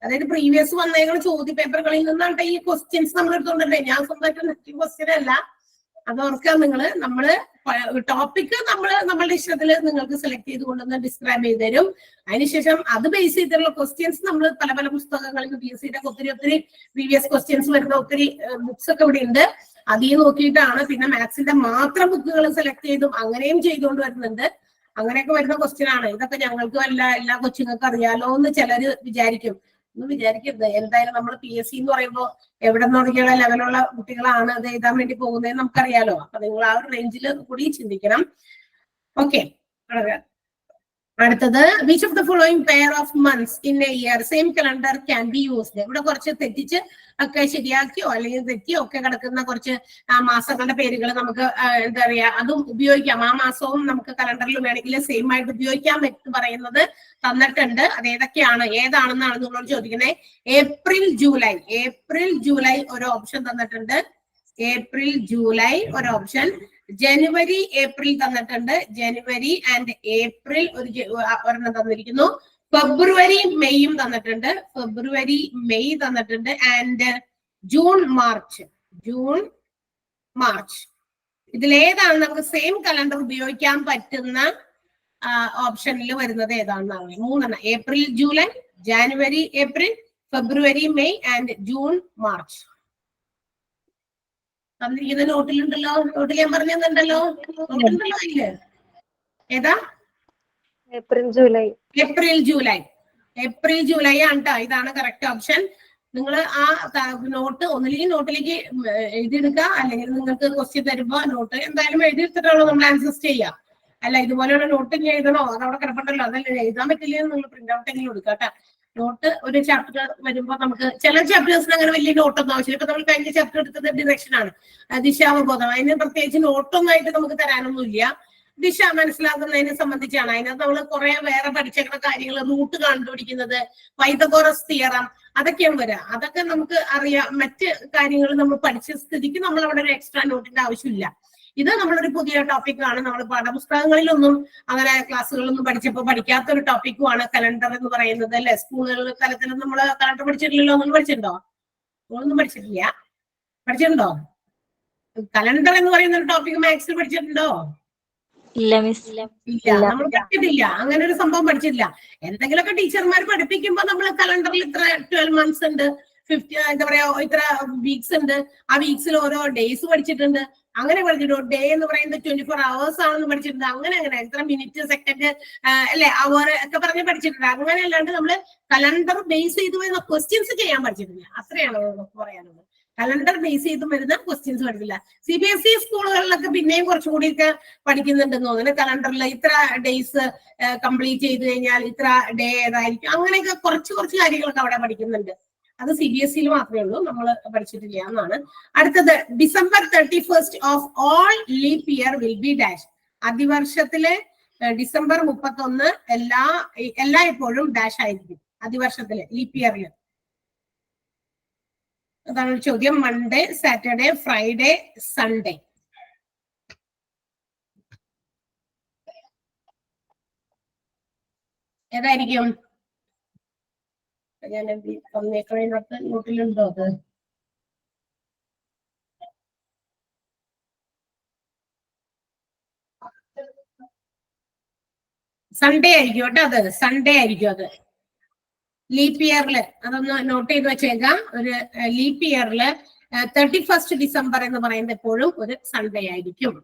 അതായത് പ്രീവിയസ് വന്നേക്കുന്ന ചോദ്യ പേപ്പറുകളിൽ നിന്നാണ് ഈ ക്വസ്റ്റ്യൻസ് നമ്മൾ എടുത്തോണ്ടേ. ഞാൻ സ്വന്തമായിട്ട് ക്വസ്റ്റ്യൻ അല്ല. അത് ഓർക്കാം നിങ്ങള്. നമ്മള് ടോപ്പിക്ക് നമ്മളുടെ ഇഷ്ടത്തില് നിങ്ങൾക്ക് സെലക്ട് ചെയ്ത് കൊണ്ടുവന്ന് ഡിസ്ക്രൈബ് ചെയ്ത് തരും. അതിനുശേഷം അത് ബേസ് ചെയ്തിട്ടുള്ള ക്വസ്റ്റ്യൻസ് നമ്മൾ പല പുസ്തകങ്ങളിൽ PSCയുടെ ഒത്തിരി പ്രീവിയസ് ക്വസ്റ്റ്യൻസ് വരുന്ന ഒത്തിരി ബുക്സ് ഒക്കെ ഇവിടെ ഉണ്ട്. അതിൽ നോക്കിയിട്ടാണ്. പിന്നെ മാത്സിന്റെ മാത്രം ബുക്കുകൾ സെലക്ട് ചെയ്തും അങ്ങനെയും ചെയ്തുകൊണ്ട് വരുന്നുണ്ട്. അങ്ങനെയൊക്കെ വരുന്ന ക്വസ്റ്റ്യൻ ആണ്. ഇതൊക്കെ ഞങ്ങൾക്ക് എല്ലാ കൊച്ചുങ്ങൾക്ക് അറിയാലോ എന്ന് ചിലര് വിചാരിക്കും. ഒന്നും വിചാരിക്കരുത്. എന്തായാലും നമ്മൾ PSC എന്ന് പറയുമ്പോൾ എവിടെ നിന്നുള്ള ലെവലുള്ള കുട്ടികളാണ് അത് എഴുതാൻ വേണ്ടി പോകുന്നതെന്ന് നമുക്കറിയാലോ. അപ്പൊ നിങ്ങൾ ആ ഒരു റേഞ്ചിൽ കൂടി ചിന്തിക്കണം. ഓക്കെ. അടുത്തത് which of the following pair of months in a year same calendar can be used. ഇവിടെ കുറച്ച് തെറ്റിച്ച് ഒക്കെ ശരിയാക്കിയോ അല്ലെങ്കിൽ തെറ്റിയോ ഒക്കെ കിടക്കുന്ന കുറച്ച് മാസങ്ങളുടെ പേരുകൾ നമുക്ക് എന്താ പറയാ അതും ഉപയോഗിക്കാം. ആ മാസവും നമുക്ക് കലണ്ടറിൽ വേണമെങ്കിൽ സെയിം ആയിട്ട് ഉപയോഗിക്കാം എന്ന് പറയുന്നത് തന്നിട്ടുണ്ട്. അത് ഏതാണെന്നാണ് നിങ്ങളോട് ചോദിക്കുന്നത്. ഏപ്രിൽ ജൂലൈ ഒരു ഓപ്ഷൻ തന്നിട്ടുണ്ട്. ഏപ്രിൽ ജൂലൈ ഒരു ഓപ്ഷൻ. ജനുവരി ഏപ്രിൽ തന്നിട്ടുണ്ട്. ജനുവരി ആൻഡ് ഏപ്രിൽ ഒരെണ്ണം തന്നിരിക്കുന്നു. ഫെബ്രുവരി മെയ്യും തന്നിട്ടുണ്ട്. ഫെബ്രുവരി മെയ് തന്നിട്ടുണ്ട്. And June March. ഇതിലേതാണ് നമുക്ക് സെയിം കലണ്ടർ ഉപയോഗിക്കാൻ പറ്റുന്ന ഓപ്ഷനിൽ വരുന്നത് ഏതാണെന്നാണ്? 3 April July, January April, February May and June March. തന്നിരിക്കുന്ന നോട്ടിലുണ്ടല്ലോ. നോട്ടിൽ ഞാൻ പറഞ്ഞുണ്ടല്ലോ. നോട്ടുണ്ടല്ലോ അതില്. ഏതാ? April July. ഏപ്രിൽ ജൂലൈ ആണ് ട്ടോ. ഇതാണ് കറക്റ്റ് ഓപ്ഷൻ. നിങ്ങൾ ആ നോട്ട് ഒന്നില്ലെങ്കിൽ നോട്ടിലേക്ക് എഴുതിയെടുക്കുക, അല്ലെങ്കിൽ നിങ്ങൾക്ക് ക്വസ്റ്റ്യൻ തരുമ്പോ നോട്ട് എന്തായാലും എഴുതിയെടുത്തിട്ടുള്ളൂ നമ്മൾ ആൻസർ ചെയ്യാം. അല്ല ഇതുപോലെയുള്ള നോട്ട് ഇനി എഴുതണോ, അതവിടെ കിടപ്പുണ്ടല്ലോ, അതല്ല എഴുതാൻ പറ്റില്ല നിങ്ങൾ പ്രിന്റ് ഔട്ട് എങ്കിലും എടുക്കുക കേട്ടോ. നോട്ട് ഒരു ചാപ്റ്റർ വരുമ്പോ നമുക്ക് ചില ചാപ്റ്റേഴ്സിന് അങ്ങനെ വലിയ നോട്ടൊന്നും ആവശ്യമില്ല. ഇപ്പൊ നമ്മൾ കഴിഞ്ഞ ചാപ്റ്റർ എടുത്തത് ഡിറക്ഷൻ ആണ്, ദിശാവബോധം. അതിന് പ്രത്യേകിച്ച് നോട്ടൊന്നായിട്ട് നമുക്ക് തരാനൊന്നുമില്ല. ദിശ മനസ്സിലാക്കുന്നതിനെ സംബന്ധിച്ചാണ്. അതിനകത്ത് നമ്മൾ കുറെ വേറെ പഠിച്ചേക്കുന്ന കാര്യങ്ങൾ, റൂട്ട് കണ്ടുപിടിക്കുന്നത്, പൈതഗോറസ് തിയറം, അതൊക്കെയാണ് വരിക. അതൊക്കെ നമുക്ക് അറിയാം. മറ്റ് കാര്യങ്ങൾ നമ്മൾ പഠിച്ച സ്ഥിതിക്ക് നമ്മൾ അവിടെ ഒരു എക്സ്ട്രാ നോട്ടിന്റെ ആവശ്യമില്ല. ഇത് നമ്മളൊരു പുതിയ ടോപ്പിക്കാണ്. നമ്മൾ പാഠപുസ്തകങ്ങളിലൊന്നും അങ്ങനെ ക്ലാസ്സുകളിലൊന്നും പഠിച്ചപ്പോൾ പഠിക്കാത്തൊരു ടോപ്പിക്കുമാണ് കലണ്ടർ എന്ന് പറയുന്നത് അല്ലെ. സ്കൂളുകളിൽ തലത്തിൽ നമ്മൾ കലണ്ടർ പഠിച്ചിട്ടില്ലല്ലോ. ഒന്നും പഠിച്ചിട്ടുണ്ടോ? ഒന്നും പഠിച്ചിട്ടില്ല. പഠിച്ചിട്ടുണ്ടോ? കലണ്ടർ എന്ന് പറയുന്ന ഒരു ടോപ്പിക് മാത്സിൽ പഠിച്ചിട്ടുണ്ടോ? ഇല്ല മിസ്. ഇല്ല, നമ്മൾ പഠിച്ചിട്ടില്ല. അങ്ങനെ ഒരു സംഭവം പഠിച്ചിട്ടില്ല. എന്തെങ്കിലുമൊക്കെ ടീച്ചർമാർ പഠിപ്പിക്കുമ്പോ നമ്മൾ കലണ്ടറിൽ ഇത്ര 12 months ഉണ്ട്, 50 എന്താ പറയാ ഇത്ര വീക്സ് ഉണ്ട്, ആ വീക്സിൽ ഓരോ ഡേയ്സ് പഠിച്ചിട്ടുണ്ട്. അങ്ങനെ പഠിച്ചിട്ടുണ്ട്. ഡേ എന്ന് പറയുന്നത് 24 hours ആണെന്ന് പഠിച്ചിട്ടുണ്ട്. അങ്ങനെ എത്ര മിനിറ്റ്, സെക്കൻഡ് അല്ലെ, അവർ ഒക്കെ പറഞ്ഞ് പഠിച്ചിട്ടുണ്ട്. അങ്ങനെ അല്ലാണ്ട് നമ്മള് കലണ്ടർ ബേസ് ചെയ്ത് വരുന്ന ക്വസ്റ്റ്യൻസ് ചെയ്യാൻ പഠിച്ചിട്ടില്ല. അത്രയാണ് പറയാനുള്ളത്. കലണ്ടർ ബേസ് ചെയ്ത് വരുന്ന ക്വസ്റ്റ്യൻസ് പഠിക്കില്ല. CBSE സ്കൂളുകളിലൊക്കെ പിന്നെയും കുറച്ചുകൂടി ഒക്കെ പഠിക്കുന്നുണ്ടെന്ന് തോന്നുന്നു. കലണ്ടറിൽ ഇത്ര ഡേയ്സ് കംപ്ലീറ്റ് ചെയ്ത് കഴിഞ്ഞാൽ ഇത്ര ഡേ ഏതായിരിക്കും, അങ്ങനെയൊക്കെ കുറച്ച് കാര്യങ്ങളൊക്കെ അവിടെ പഠിക്കുന്നുണ്ട്. അത് CBSE മാത്രമേ ഉള്ളൂ, നമ്മൾ പഠിച്ചിട്ടില്ല എന്നാണ്. അടുത്തത് December 31st of all leap year will be dash. അതിവർഷത്തിലെ December 31 എല്ലായ്പ്പോഴും ഡാഷ് ആയിരിക്കും. അതിവർഷത്തിലെ ലീപ് ഇയറിൽ. അതാണ് ചോദ്യം. Monday, Saturday, Friday, Sunday. ഏതായിരിക്കും? ഞാൻ തന്നേക്കണതിനകത്ത് നോട്ടിലുണ്ടോ അത്? സൺഡേ ആയിരിക്കും കേട്ടോ. അത് സൺഡേ ആയിരിക്കും. അത് ലീപ് ഇയറില് അതൊന്ന് നോട്ട് ചെയ്ത് വെച്ചേക്കാം. ഒരു ലീപ് ഇയറില് 31st December എന്ന് പറയുന്നത് എപ്പോഴും ഒരു സൺഡേ ആയിരിക്കും.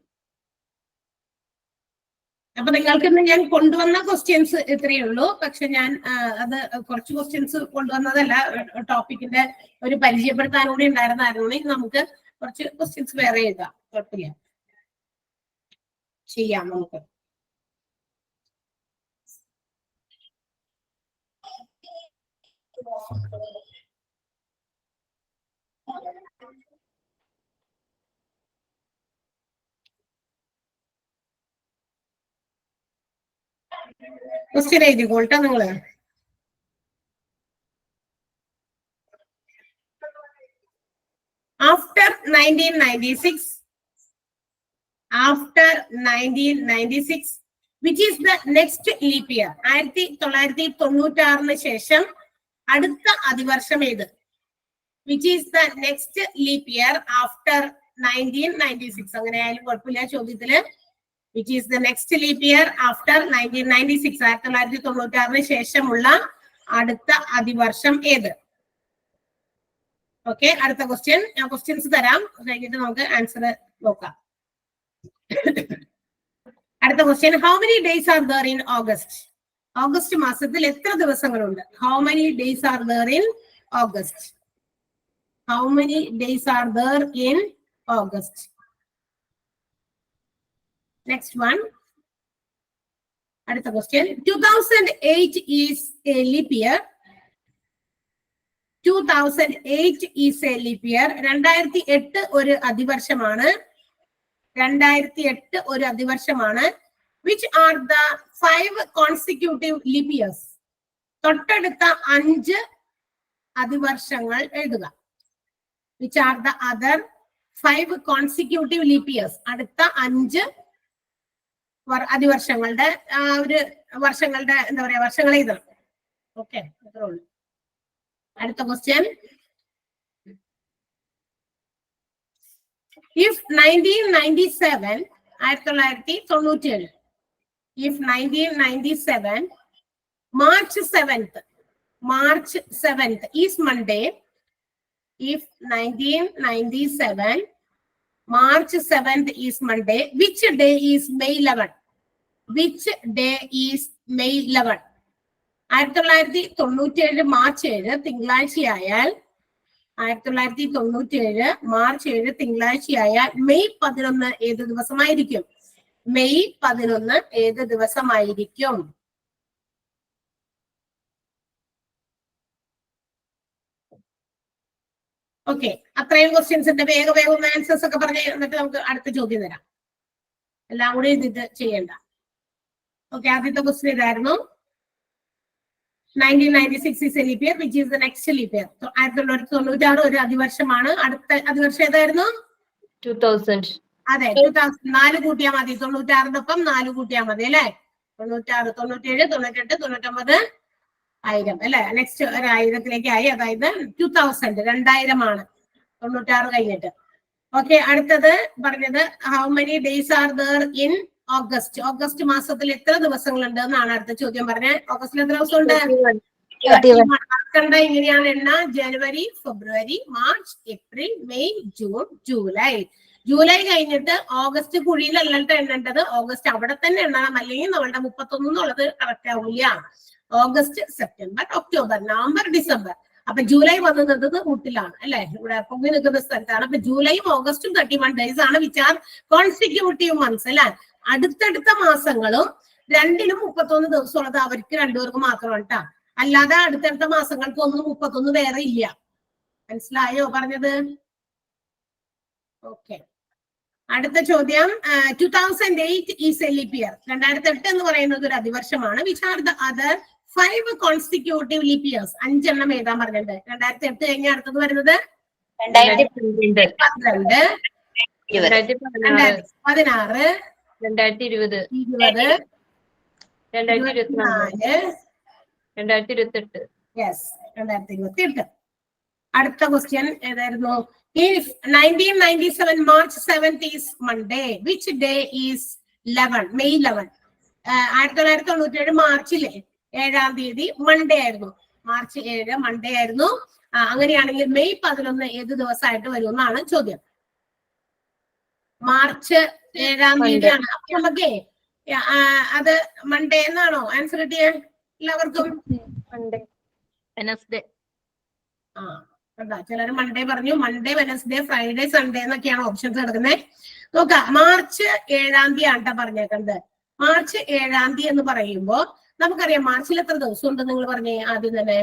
അപ്പൊ നിങ്ങൾക്ക് ഇന്ന് ഞാൻ കൊണ്ടുവന്ന ക്വസ്റ്റ്യൻസ് ഇത്രയേ ഉള്ളൂ. പക്ഷെ ഞാൻ അത് കുറച്ച് ക്വസ്റ്റ്യൻസ് കൊണ്ടുവന്നതല്ല, ടോപ്പിക്കിന്റെ ഒരു പരിചയപ്പെടുത്താൻ കൂടി ഉണ്ടായിരുന്നായിരുന്നെങ്കിൽ നമുക്ക് കുറച്ച് ക്വസ്റ്റ്യൻസ് വേറെ എഴുതാം. കുഴപ്പമില്ല, ചെയ്യാം നമുക്ക്. ക്വസ്റ്റ്യൻ എഴുതിക്കോട്ടെ നിങ്ങള്. After 1996, which is the next leap year? 1996 ശേഷം അടുത്ത അതിവർഷം ഏത്? Which is the next leap year after 1996? അങ്ങനെ ആയാലും കുഴപ്പമില്ല ചോദ്യത്തില്. Which is the next leap year after 1996? 1996 ശേഷമുള്ള അടുത്ത അതിവർഷം ഏത്? ഓക്കെ, അടുത്ത ക്വസ്റ്റ്യൻ. ഞാൻ ക്വസ്റ്റ്യൻസ് തരാം, കഴിഞ്ഞിട്ട് നമുക്ക് ആൻസർ നോക്കാം. അടുത്ത question. How many days are there in August? August മാസത്തിൽ എത്ര ദിവസങ്ങളുണ്ട്? How many days are there in August? How many days are there in August? Next one. അടുത്ത question. 2008 is a leap year. 2008 is a leap year. 2008 ഒരു അതിവർഷമാണ്. 2008 ഒരു അതിവർഷമാണ്. Which are the 5 consecutive leap years? തൊട്ടടുത്ത 5 അതിവർഷങ്ങൾ എഴുതുക. Which are the other 5 consecutive leap years, അടുത്ത 5 അതിവർഷങ്ങളുടെ ഒരു വർഷങ്ങളുടെ എന്താ പറയാ വർഷങ്ങൾ എഴുതണം. ഓക്കെ, അത്രേ ഉള്ളൂ. അടുത്ത question, if 1997 1997 if 1997 March 7th is Monday, if 1997 March 7th is Monday, which day is May 11? Which day is May 11? 1997 March 7 തിങ്കളാഴ്ചയായാൽ 1997 മാർച്ച് 7 തിങ്കളാഴ്ചയായാൽ മെയ് 11 ഏത് ദിവസമായിരിക്കും? മെയ് 11 ഏത് ദിവസമായിരിക്കും? ഓക്കെ, അത്രയും ക്വസ്റ്റ്യൻസിന്റെ വേഗം ആൻസേഴ്സ് ഒക്കെ പറഞ്ഞ് എന്നിട്ട് നമുക്ക് അടുത്ത ചോദ്യം തരാം. എല്ലാം കൂടി ഇത് ചെയ്യണ്ട. ഓക്കെ, ആദ്യത്തെ ക്വസ്റ്റ്യൻ ഇതായിരുന്നു. 1996 is a leap year, which is the next leap year. So 1996 ഒരു അതിവർഷമാണ്. അടുത്ത അതിവർഷം ഏതായിരുന്നു? 2000. അതെ, 2000. 4 കൂട്ടിയാൽ മതി. 96-നൊപ്പം 4 കൂട്ടിയാൽ മതി അല്ലെ? 96, 97, 98, 99, 1000 അല്ലെ? നെക്സ്റ്റ് ഒരു 1000-ലേക്ക് ആയി. അതായത് 2000, 2000 ആണ് 96 കഴിഞ്ഞിട്ട്. ഓക്കെ, അടുത്തത് പറഞ്ഞത് how many days are there in August? August മാസത്തിൽ എത്ര ദിവസങ്ങളുണ്ട് എന്നാണ് അടുത്ത ചോദ്യം പറഞ്ഞത്. ഓഗസ്റ്റിൽ എത്ര ദിവസമുണ്ട്? ഇങ്ങനെയാണ് എണ്ണ: January, February, March, April, May, June, July. July കഴിഞ്ഞിട്ട് ഓഗസ്റ്റ് കുഴിയിലല്ലട്ട് എണ്ണേണ്ടത്, ഓഗസ്റ്റ് അവിടെ തന്നെ എണ്ണണം, അല്ലെങ്കിൽ നമ്മളുടെ 31 എന്നുള്ളത് കറക്റ്റ് ആവില്ല. August, September, October, November, December. അപ്പൊ ജൂലൈ വന്ന് നിന്നത് മുട്ടിലാണ് അല്ലെ? ഇവിടെ പൊങ്ങി നിൽക്കുന്ന സ്ഥലത്താണ്. അപ്പൊ ജൂലൈയും ഓഗസ്റ്റും 31 ഡേയ്സ് ആണ്, വിച്ച് ആർ കോൺസിക്യൂട്ടീവ് മന്ത്സ് അല്ലെ? അടുത്തടുത്ത മാസങ്ങളും 2-ലും 31 ദിവസം ഉള്ളത് അവർക്ക് രണ്ടുപേർക്ക് മാത്രമാണ് കേട്ടാ. അല്ലാതെ അടുത്തടുത്ത മാസങ്ങൾക്ക് ഒന്നും 31 വേറെ ഇല്ല. മനസ്സിലായോ പറഞ്ഞത്? ഓക്കെ, അടുത്ത ചോദ്യം. 2008 ഈസ് എ ലീപ് ഇയർ. 2008 എന്ന് പറയുന്നത് ഒരു അതിവർഷമാണ്. Which are the other 5 consecutive leap years? 5 എണ്ണം എഴുതാൻ പറഞ്ഞിട്ടുണ്ട്. 2008 കഴിഞ്ഞ അടുത്തത് വരുന്നത് 2012, 2012, 2016, 2020, 2020, 2024, 2028. യെസ്, 2028. അടുത്ത ക്വസ്റ്റ്യൻ ഏതായിരുന്നു? If 1997 March 7th is Monday, which day is 11? May 11. 1997 മാർച്ചിലെ 7-ാം തീയതി മൺഡേ ആയിരുന്നു. മാർച്ച് 7 മൺഡേ ആയിരുന്നു. അങ്ങനെയാണെങ്കിൽ മെയ് 11 ഏത് ദിവസമായിട്ട് വരും എന്നാണ് ചോദ്യം. മാർച്ച് 7-ാം തീയതിയാണ്. അപ്പൊ നമുക്ക് അത് മൺഡേ എന്നാണോ ആൻസർ കിട്ടിയ എല്ലാവർക്കും? വെനസ്ഡേ. ചിലർ മൺഡേ പറഞ്ഞു. മൺഡേ, വെനസ്ഡേ, ഫ്രൈഡേ, സൺഡേ എന്നൊക്കെയാണ് ഓപ്ഷൻസ് കിടക്കുന്നത്. നോക്കാം. മാർച്ച് 7-ാം തീയതി ആണ് പറഞ്ഞേക്കുന്നത്. മാർച്ച് 7-ാം തീയതി എന്ന് പറയുമ്പോ നമുക്കറിയാം മാർച്ചിൽ എത്ര ദിവസം ഉണ്ട് നിങ്ങൾ പറഞ്ഞേ ആദ്യം തന്നെ?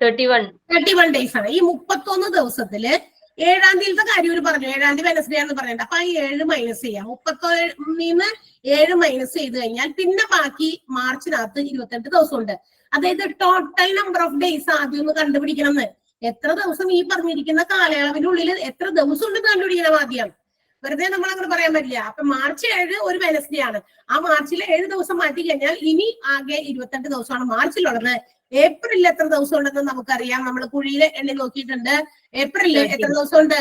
31 ഡേയ്സ് ആണ്. ഈ 31 ദിവസത്തില് 7-ാം തീയതിയിലത്തെ കാര്യം ഒരു പറഞ്ഞു. 7-ാം തീയതി വെനസ്ഡേ ആണെന്ന് പറഞ്ഞിട്ട്. അപ്പൊ 7 മൈനസ് ചെയ്യാം. 31-ന്ന് 7 മൈനസ് ചെയ്ത് കഴിഞ്ഞാൽ പിന്നെ ബാക്കി മാർച്ചിനകത്ത് 28 ദിവസമുണ്ട്. അതായത് ടോട്ടൽ നമ്പർ ഓഫ് ഡേയ്സ് ആദ്യം ഒന്ന് കണ്ടുപിടിക്കണം എന്ന്. എത്ര ദിവസം ഈ പറഞ്ഞിരിക്കുന്ന കാലയളവിനുള്ളിൽ എത്ര ദിവസം ഉണ്ടെന്ന് കണ്ടുപിടിക്കണം ആദ്യം. വെറുതെ നമ്മൾ അങ്ങനെ പറയാൻ പറ്റില്ല. അപ്പൊ മാർച്ച് 7 ഒരു വെനസ്ഡേ ആണ്. ആ മാർച്ചിലെ 7 ദിവസം മാറ്റി കഴിഞ്ഞാൽ ഇനി ആകെ 28 ദിവസമാണ് മാർച്ചിലുള്ളത്. ഏപ്രിലിൽ എത്ര ദിവസം ഉണ്ടെന്ന് നമുക്കറിയാം. നമ്മൾ കുഴിയിൽ എണ്ണി നോക്കിയിട്ടുണ്ട്. ഏപ്രിലിൽ എത്ര ദിവസം ഉണ്ട്?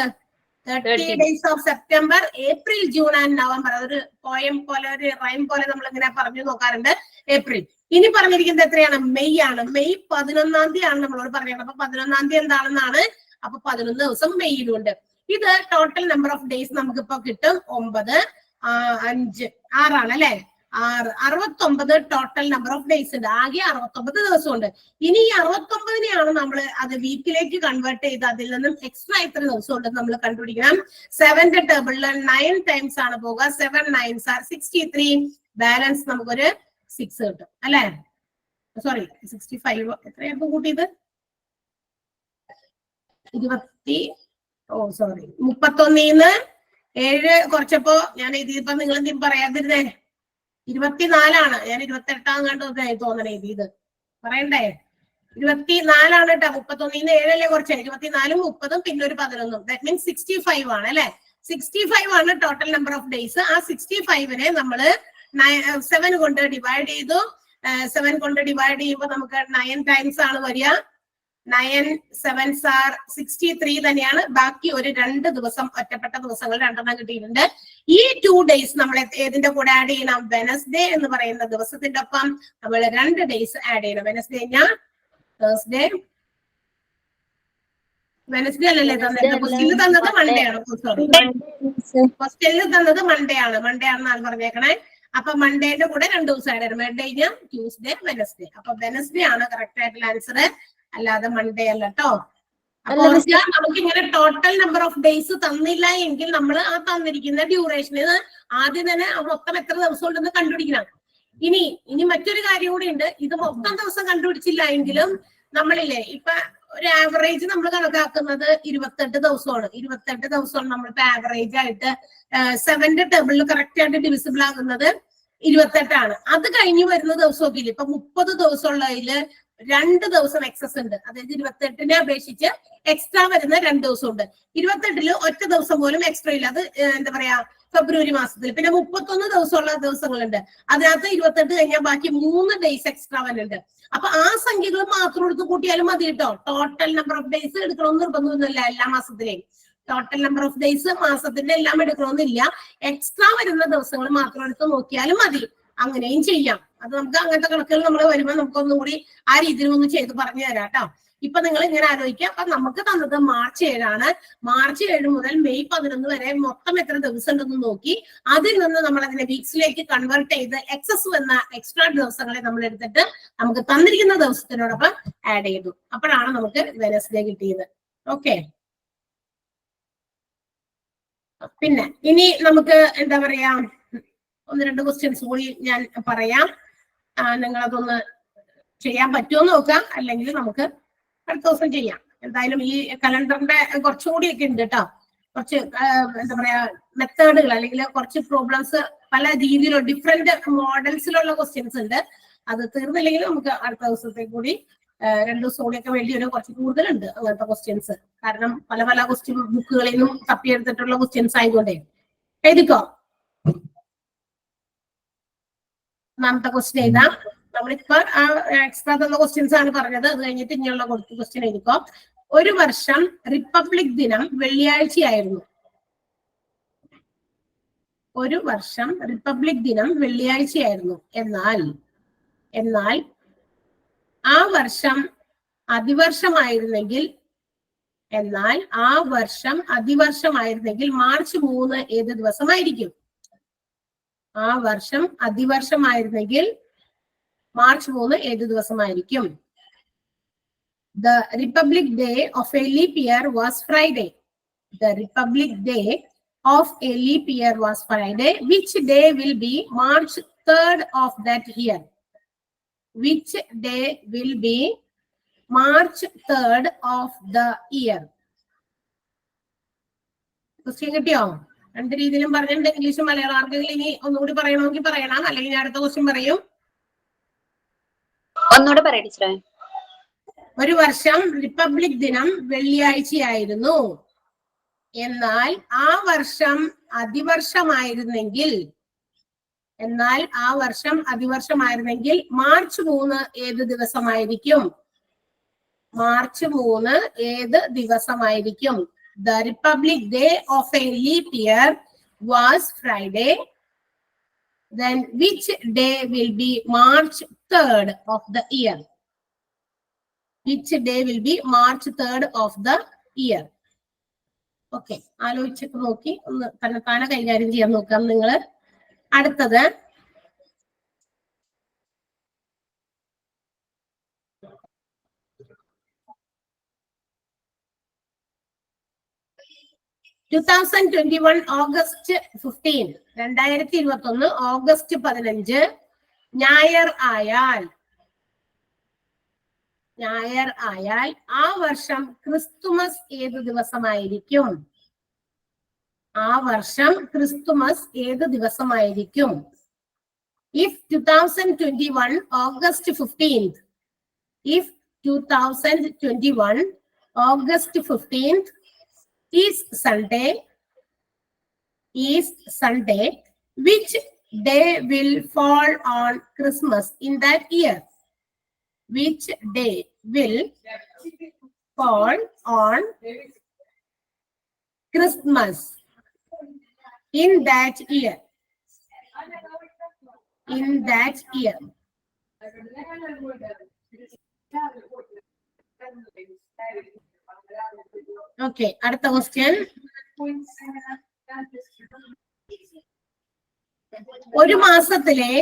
30 days of September, April, June and November. അതൊരു പോയം പോലെ, ഒരു റൈം പോലെ നമ്മൾ ഇങ്ങനെ പറഞ്ഞു നോക്കാറുണ്ട്. ഏപ്രിൽ. ഇനി പറഞ്ഞിരിക്കുന്നത് എത്രയാണ്? മെയ് ആണ്. മെയ് 11-ാം തീയതി ആണ് നമ്മളോട് പറയുന്നത്. അപ്പൊ 11-ാം തീയതി എന്താണെന്നാണ്. അപ്പൊ 11 ദിവസം മെയ്യിലുണ്ട്. ഇത് ടോട്ടൽ നമ്പർ ഓഫ് ഡേയ്സ് നമുക്കിപ്പോ കിട്ടും. 9, 5, 6 ആണ് അല്ലെ? 6, 69 ടോട്ടൽ നമ്പർ ഓഫ് ഡേയ്സ് ഉണ്ട്. ആകെ 69 ദിവസമുണ്ട്. ഇനി ഈ 69-നെയാണ് നമ്മൾ അത് വീക്കിലേക്ക് കൺവേർട്ട് ചെയ്ത് അതിൽ നിന്നും എക്സ്ട്രാ എത്ര ദിവസം ഉണ്ടെന്ന് നമ്മൾ കണ്ടുപിടിക്കണം. 7ന്റെ ടേബിളിൽ 9 ടൈംസ് ആണ് പോകുക. 7 9s are 63. ബാലൻസ് നമുക്കൊരു 6 കിട്ടും അല്ലെ? സോറി, 65. എത്രയായിരുന്നു കൂട്ടിയത്? 31-ന്ന് 7 കുറച്ചപ്പോ ഞാൻ ഇതിപ്പോ നിങ്ങൾ എന്തെങ്കിലും പറയാതിരുന്നേ. 24 ആണ്. ഞാൻ 28-ാം കണ്ടു തോന്നണേ. ഇത് പറയണ്ടേ? 24 കേട്ടോ. 31 7 കുറച്ച് 24 30 പിന്നെ ഒരു 11. ദാറ്റ് മീൻസ് 65 ആണ് അല്ലെ. 65 ആണ് ടോട്ടൽ നമ്പർ ഓഫ് ഡേയ്സ്. ആ 65നെ നമ്മള് 7 കൊണ്ട് ഡിവൈഡ് ചെയ്തു. 7 കൊണ്ട് ഡിവൈഡ് ചെയ്യുമ്പോൾ നമുക്ക് 9 ടൈംസ് ആണ് വരിക. 9 7s are 63 തന്നെയാണ്. ബാക്കി ഒരു 2 ദിവസം ഒറ്റപ്പെട്ട ദിവസങ്ങൾ 2 കിട്ടിയിട്ടുണ്ട്. ഈ 2 days നമ്മൾ ഏതിന്റെ കൂടെ ആഡ് ചെയ്യണം? വെനസ്ഡേ എന്ന് പറയുന്ന ദിവസത്തിന്റെ ഒപ്പം നമ്മൾ 2 days ആഡ് ചെയ്യണം. വെനസ്ഡേ കഴിഞ്ഞാൽ തേഴ്സ്ഡേ, വെനസ്ഡേ അല്ലല്ലേ തന്നത്? ക്വസ്റ്റ്യനിൽ തന്നത് മൺഡേ ആണ്. സോറി, ക്വസ്റ്റ്യനിൽ തന്നത് മൺഡേ ആണ്. മൺഡേ ആണെന്നാണ് പറഞ്ഞേക്കണേ. അപ്പൊ മൺഡേന്റെ കൂടെ 2 ദിവസം ആഡ് ചെയ്യണം. മൺഡേ കഴിഞ്ഞാൽ ട്യൂസ്ഡേ, വെനസ്ഡേ. അപ്പൊ വെനസ്ഡേ ആണ് കറക്റ്റ് ആയിട്ടുള്ള ആൻസർ, അല്ലാതെ മൺഡേ അല്ല കേട്ടോ. അപ്പൊ നമുക്ക് ഇങ്ങനെ ടോട്ടൽ നമ്പർ ഓഫ് ഡേയ്സ് തന്നില്ല എങ്കിൽ നമ്മൾ ആ തന്നിരിക്കുന്ന ഡ്യൂറേഷന് ആദ്യം തന്നെ മൊത്തം എത്ര ദിവസം ഉണ്ടെന്ന് കണ്ടുപിടിക്കണം. ഇനി മറ്റൊരു കാര്യം കൂടി ഉണ്ട്. ഇത് മൊത്തം ദിവസം കണ്ടുപിടിച്ചില്ല എങ്കിലും നമ്മളില്ലേ ഇപ്പൊ ഒരു ആവറേജ് നമ്മൾ കണക്കാക്കുന്നത് 28 ദിവസമാണ്. 28 ദിവസമാണ് നമ്മളിപ്പോ ആവറേജ് ആയിട്ട് 7ന്റെ ടേബിളിൽ കറക്റ്റ് ആയിട്ട് ഡിവിസിബിൾ ആകുന്നത് 28 ആണ്. അത് കഴിഞ്ഞ് വരുന്ന ദിവസമൊക്കെ ഇല്ല. ഇപ്പൊ 30 ദിവസമുള്ളതില് 2 ദിവസം എക്സസ് ഉണ്ട്. അതായത് 28നെ അപേക്ഷിച്ച് എക്സ്ട്രാ വരുന്ന 2 ദിവസം ഉണ്ട്. 28ല് ഒറ്റ ദിവസം പോലും എക്സ്ട്രാ ഇല്ല. അത് എന്താ പറയാ ഫെബ്രുവരി മാസത്തിൽ. പിന്നെ 31 ദിവസമുള്ള ദിവസങ്ങളുണ്ട്. അതിനകത്ത് 28 കഴിഞ്ഞാൽ ബാക്കി 3 ഡേയ്സ് എക്സ്ട്രാ വരുന്നുണ്ട്. അപ്പൊ ആ സംഖ്യകൾ മാത്രം എടുത്ത് കൂട്ടിയാലും മതി കേട്ടോ. ടോട്ടൽ നമ്പർ ഓഫ് ഡേയ്സ് എടുക്കണമെന്ന് നിർബന്ധമൊന്നുമില്ല എല്ലാ മാസത്തിലെയും. ടോട്ടൽ നമ്പർ ഓഫ് ഡേയ്സ് മാസത്തിന്റെ എല്ലാം എടുക്കണമെന്നില്ല. എക്സ്ട്രാ വരുന്ന ദിവസങ്ങൾ മാത്രം എടുത്ത് നോക്കിയാലും മതി. അങ്ങനെയും ചെയ്യാം. അത് നമുക്ക് അങ്ങനത്തെ കണക്കുകൾ നമ്മൾ വരുമ്പോൾ നമുക്കൊന്നും കൂടി ആ രീതിയിൽ ഒന്ന് ചെയ്ത് പറഞ്ഞു തരാം കേട്ടോ. ഇപ്പൊ നിങ്ങൾ ഇങ്ങനെ ആലോചിക്കുക. അപ്പൊ നമുക്ക് തന്നത് മാർച്ച് 7 ആണ്. മാർച്ച് 7 മുതൽ മെയ് 11 വരെ മൊത്തം എത്ര ദിവസം ഉണ്ടെന്ന് നോക്കി അതിൽ നിന്ന് നമ്മൾ അതിനെ വീക്സിലേക്ക് കൺവേർട്ട് ചെയ്ത് എക്സസ് വന്ന എക്സ്ട്രാ ദിവസങ്ങളെ നമ്മൾ എടുത്തിട്ട് നമുക്ക് തന്നിരിക്കുന്ന ദിവസത്തിനോടൊപ്പം ആഡ് ചെയ്തു. അപ്പോഴാണ് നമുക്ക് വെനസ്ഡേ കിട്ടിയത്. ഓക്കെ, പിന്നെ ഇനി നമുക്ക് എന്താ പറയാ 1-2 ക്വസ്റ്റ്യൻസ് കൂടി ഞാൻ പറയാം. നിങ്ങളതൊന്ന് ചെയ്യാൻ പറ്റുമോ നോക്കാം. അല്ലെങ്കിൽ നമുക്ക് അടുത്ത ദിവസം ചെയ്യാം. എന്തായാലും ഈ കലണ്ടറിന്റെ കുറച്ചുകൂടി ഒക്കെ ഉണ്ട് കേട്ടോ. കുറച്ച് എന്താ പറയാ മെത്തേഡുകൾ അല്ലെങ്കിൽ കുറച്ച് പ്രോബ്ലംസ് പല രീതിയിലുള്ള ഡിഫറെന്റ് മോഡൽസിലുള്ള ക്വസ്റ്റ്യൻസ് ഉണ്ട്. അത് തീർന്നില്ലെങ്കിൽ നമുക്ക് അടുത്ത ദിവസത്തെ കൂടി 2 ദിവസം കൂടിയൊക്കെ വേണ്ടി വരും. കുറച്ച് കൂടുതലുണ്ട് അങ്ങനത്തെ ക്വസ്റ്റ്യൻസ്. കാരണം പല പല ക്വസ്റ്റ്യൻ ബുക്കുകളിൽ നിന്നും തപ്പിയെടുത്തിട്ടുള്ള ക്വസ്റ്റ്യൻസ് ആയതുകൊണ്ടേ. എഴുതിക്കോ. ഒന്നാമത്തെ ക്വസ്റ്റ്യൻ എഴുതാം. നമ്മളിപ്പോ എക്സ്ട്രാ തന്ന ക്വസ്റ്റ്യൻസ് ആണ് പറഞ്ഞത്. അത് കഴിഞ്ഞിട്ട് ഇനിയുള്ള ക്വസ്റ്റ്യൻ എഴുതിക്കോ. ഒരു വർഷം റിപ്പബ്ലിക് ദിനം വെള്ളിയാഴ്ചയായിരുന്നു. ഒരു വർഷം റിപ്പബ്ലിക് ദിനം വെള്ളിയാഴ്ചയായിരുന്നു. എന്നാൽ ആ വർഷം അതിവർഷമായിരുന്നെങ്കിൽ മാർച്ച് 3 ഏത് ദിവസമായിരിക്കും? ആ വർഷം അതിവർഷമായിരുന്നെങ്കിൽ മാർച്ച് 3 ഏത് ദിവസമായിരിക്കും? The Republic Day of a leap year was Friday. The Republic Day of a leap year was Friday. Which day will be March 3rd of that year? Which day will be March 3rd of the year? Question കിട്ടിയോ? 2 രീതിയിലും പറഞ്ഞിട്ടുണ്ട്. ഇംഗ്ലീഷും മലയാളം. ആർക്കെങ്കിലും ഇനി ഒന്നുകൂടി പറയണമെങ്കിൽ പറയണം. അല്ലെങ്കിൽ ഞാൻ അടുത്ത ക്വസ്റ്റ്യൻ പറയും. ഒന്നുകൂടെ പറയാം ടീച്ചറെ. ഒരു വർഷം റിപ്പബ്ലിക് ദിനം വെള്ളിയാഴ്ചയായിരുന്നു. എന്നാൽ ആ വർഷം അതിവർഷമായിരുന്നെങ്കിൽ മാർച്ച് 3 ഏത് ദിവസമായിരിക്കും? മാർച്ച് 3 ഏത് ദിവസമായിരിക്കും? The Republic Day of a leap year was Friday. Then which day will be March 3rd of the year? Which day will be March 3rd of the year? Okay, ആലോചിച്ചൊക്കെ നോക്കി ഒന്ന് തന്നെത്താനെ കൈകാര്യം ചെയ്യാൻ നോക്കാം നിങ്ങൾ. അടുത്തത് August 15, 2021 August 15 ഞായർ ആയാൽ ആ വർഷം ക്രിസ്തുമസ് ഏത് ദിവസമായിരിക്കും? If 2021 August 15th, if 2021, August 15th is Sunday. Which day will fall on Christmas in that year? Which day will fall on Christmas in that year? In that year. Okay, അടുത്ത question. ഒരു മാസത്തിലെ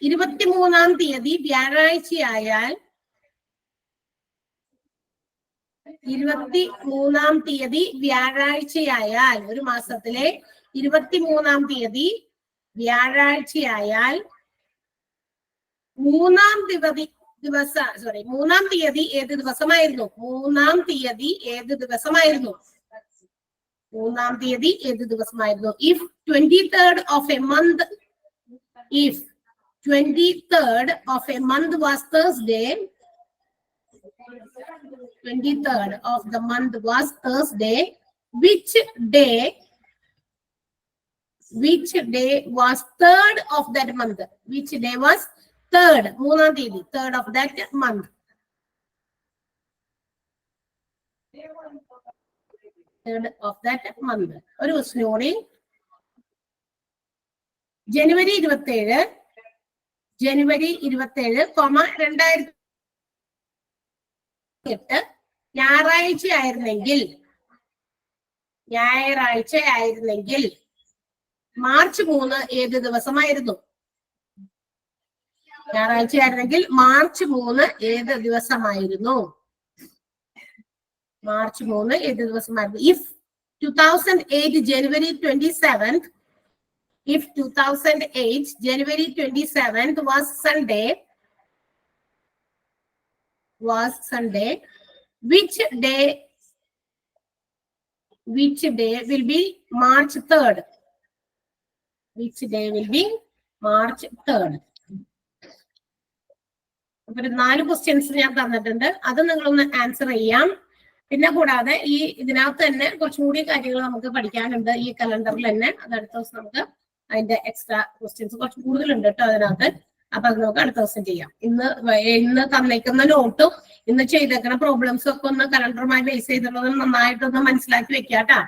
23-ാം തീയതി വ്യാഴാഴ്ചയായാൽ 23-ാം തീയതി വ്യാഴാഴ്ചയായാൽ ഒരു മാസത്തിലെ 23-ാം തീയതി വ്യാഴാഴ്ചയായാൽ മൂന്നാം തീയതി ഏത് ദിവസമായിരുന്നു? മൂന്നാം തീയതി ഏത് ദിവസമായിരുന്നു? If 23rd of a month, if 23rd of a month was Thursday, 23rd of the month was Thursday, which day was 3rd of that month? Which day was 3rd? മൂന്നാം തീയതി, 3rd of that month. Of that month. ഒരു question കൂടി. ജനുവരി 27, 2008 ഞായറാഴ്ച ആയിരുന്നെങ്കിൽ March 3 ഏത് ദിവസമായിരുന്നു? ഞായറാഴ്ച ആയിരുന്നെങ്കിൽ മാർച്ച് 3 ഏത് ദിവസമായിരുന്നു? മാർച്ച് 3 ഏത് ദിവസമായിരുന്നു? If 2008 January 27th, if 2008 January 27th was Sunday, which day will be March 3rd? Which day will be March 3rd? അപ്പോൾ 4 ക്വസ്റ്റ്യൻസ് ഞാൻ തന്നിട്ടുണ്ട്, അത് നിങ്ങളൊന്ന് ആൻസർ ചെയ്യാം. പിന്നെ കൂടാതെ ഇതിനകത്ത് തന്നെ കുറച്ചും കൂടി കാര്യങ്ങൾ നമുക്ക് പഠിക്കാനുണ്ട് ഈ കലണ്ടറിൽ തന്നെ. അത് അടുത്ത ദിവസം നമുക്ക് അതിന്റെ എക്സ്ട്രാ ക്വസ്റ്റ്യൻസ് കുറച്ച് കൂടുതലുണ്ട് കേട്ടോ അതിനകത്ത്. അപ്പൊ അത് നമുക്ക് അടുത്ത ദിവസം ചെയ്യാം. ഇന്ന് തന്നേക്കുന്ന നോട്ടും ഇന്ന് ചെയ്തേക്കുന്ന പ്രോബ്ലംസും ഒക്കെ ഒന്ന് കലണ്ടറുമായി ബേസ് ചെയ്തിട്ടുള്ളത് നന്നായിട്ടൊന്ന് മനസ്സിലാക്കി വെക്കാട്ടാ.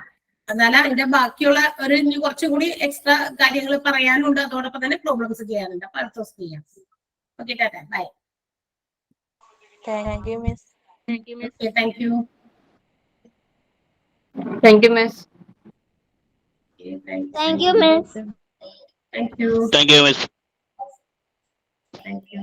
എന്നാലും അതിന്റെ ബാക്കിയുള്ള ഇനി കുറച്ചും കൂടി എക്സ്ട്രാ കാര്യങ്ങൾ പറയാനുണ്ട്, അതോടൊപ്പം തന്നെ പ്രോബ്ലംസ് ചെയ്യാനുണ്ട്. അപ്പൊ അടുത്ത ദിവസം ചെയ്യാം. Okay, tata, bye. Thank you, Miss. Okay, thank you. Thank you, Miss. Okay, thank Thank you, Miss. you. Thank you, Miss. Thank you.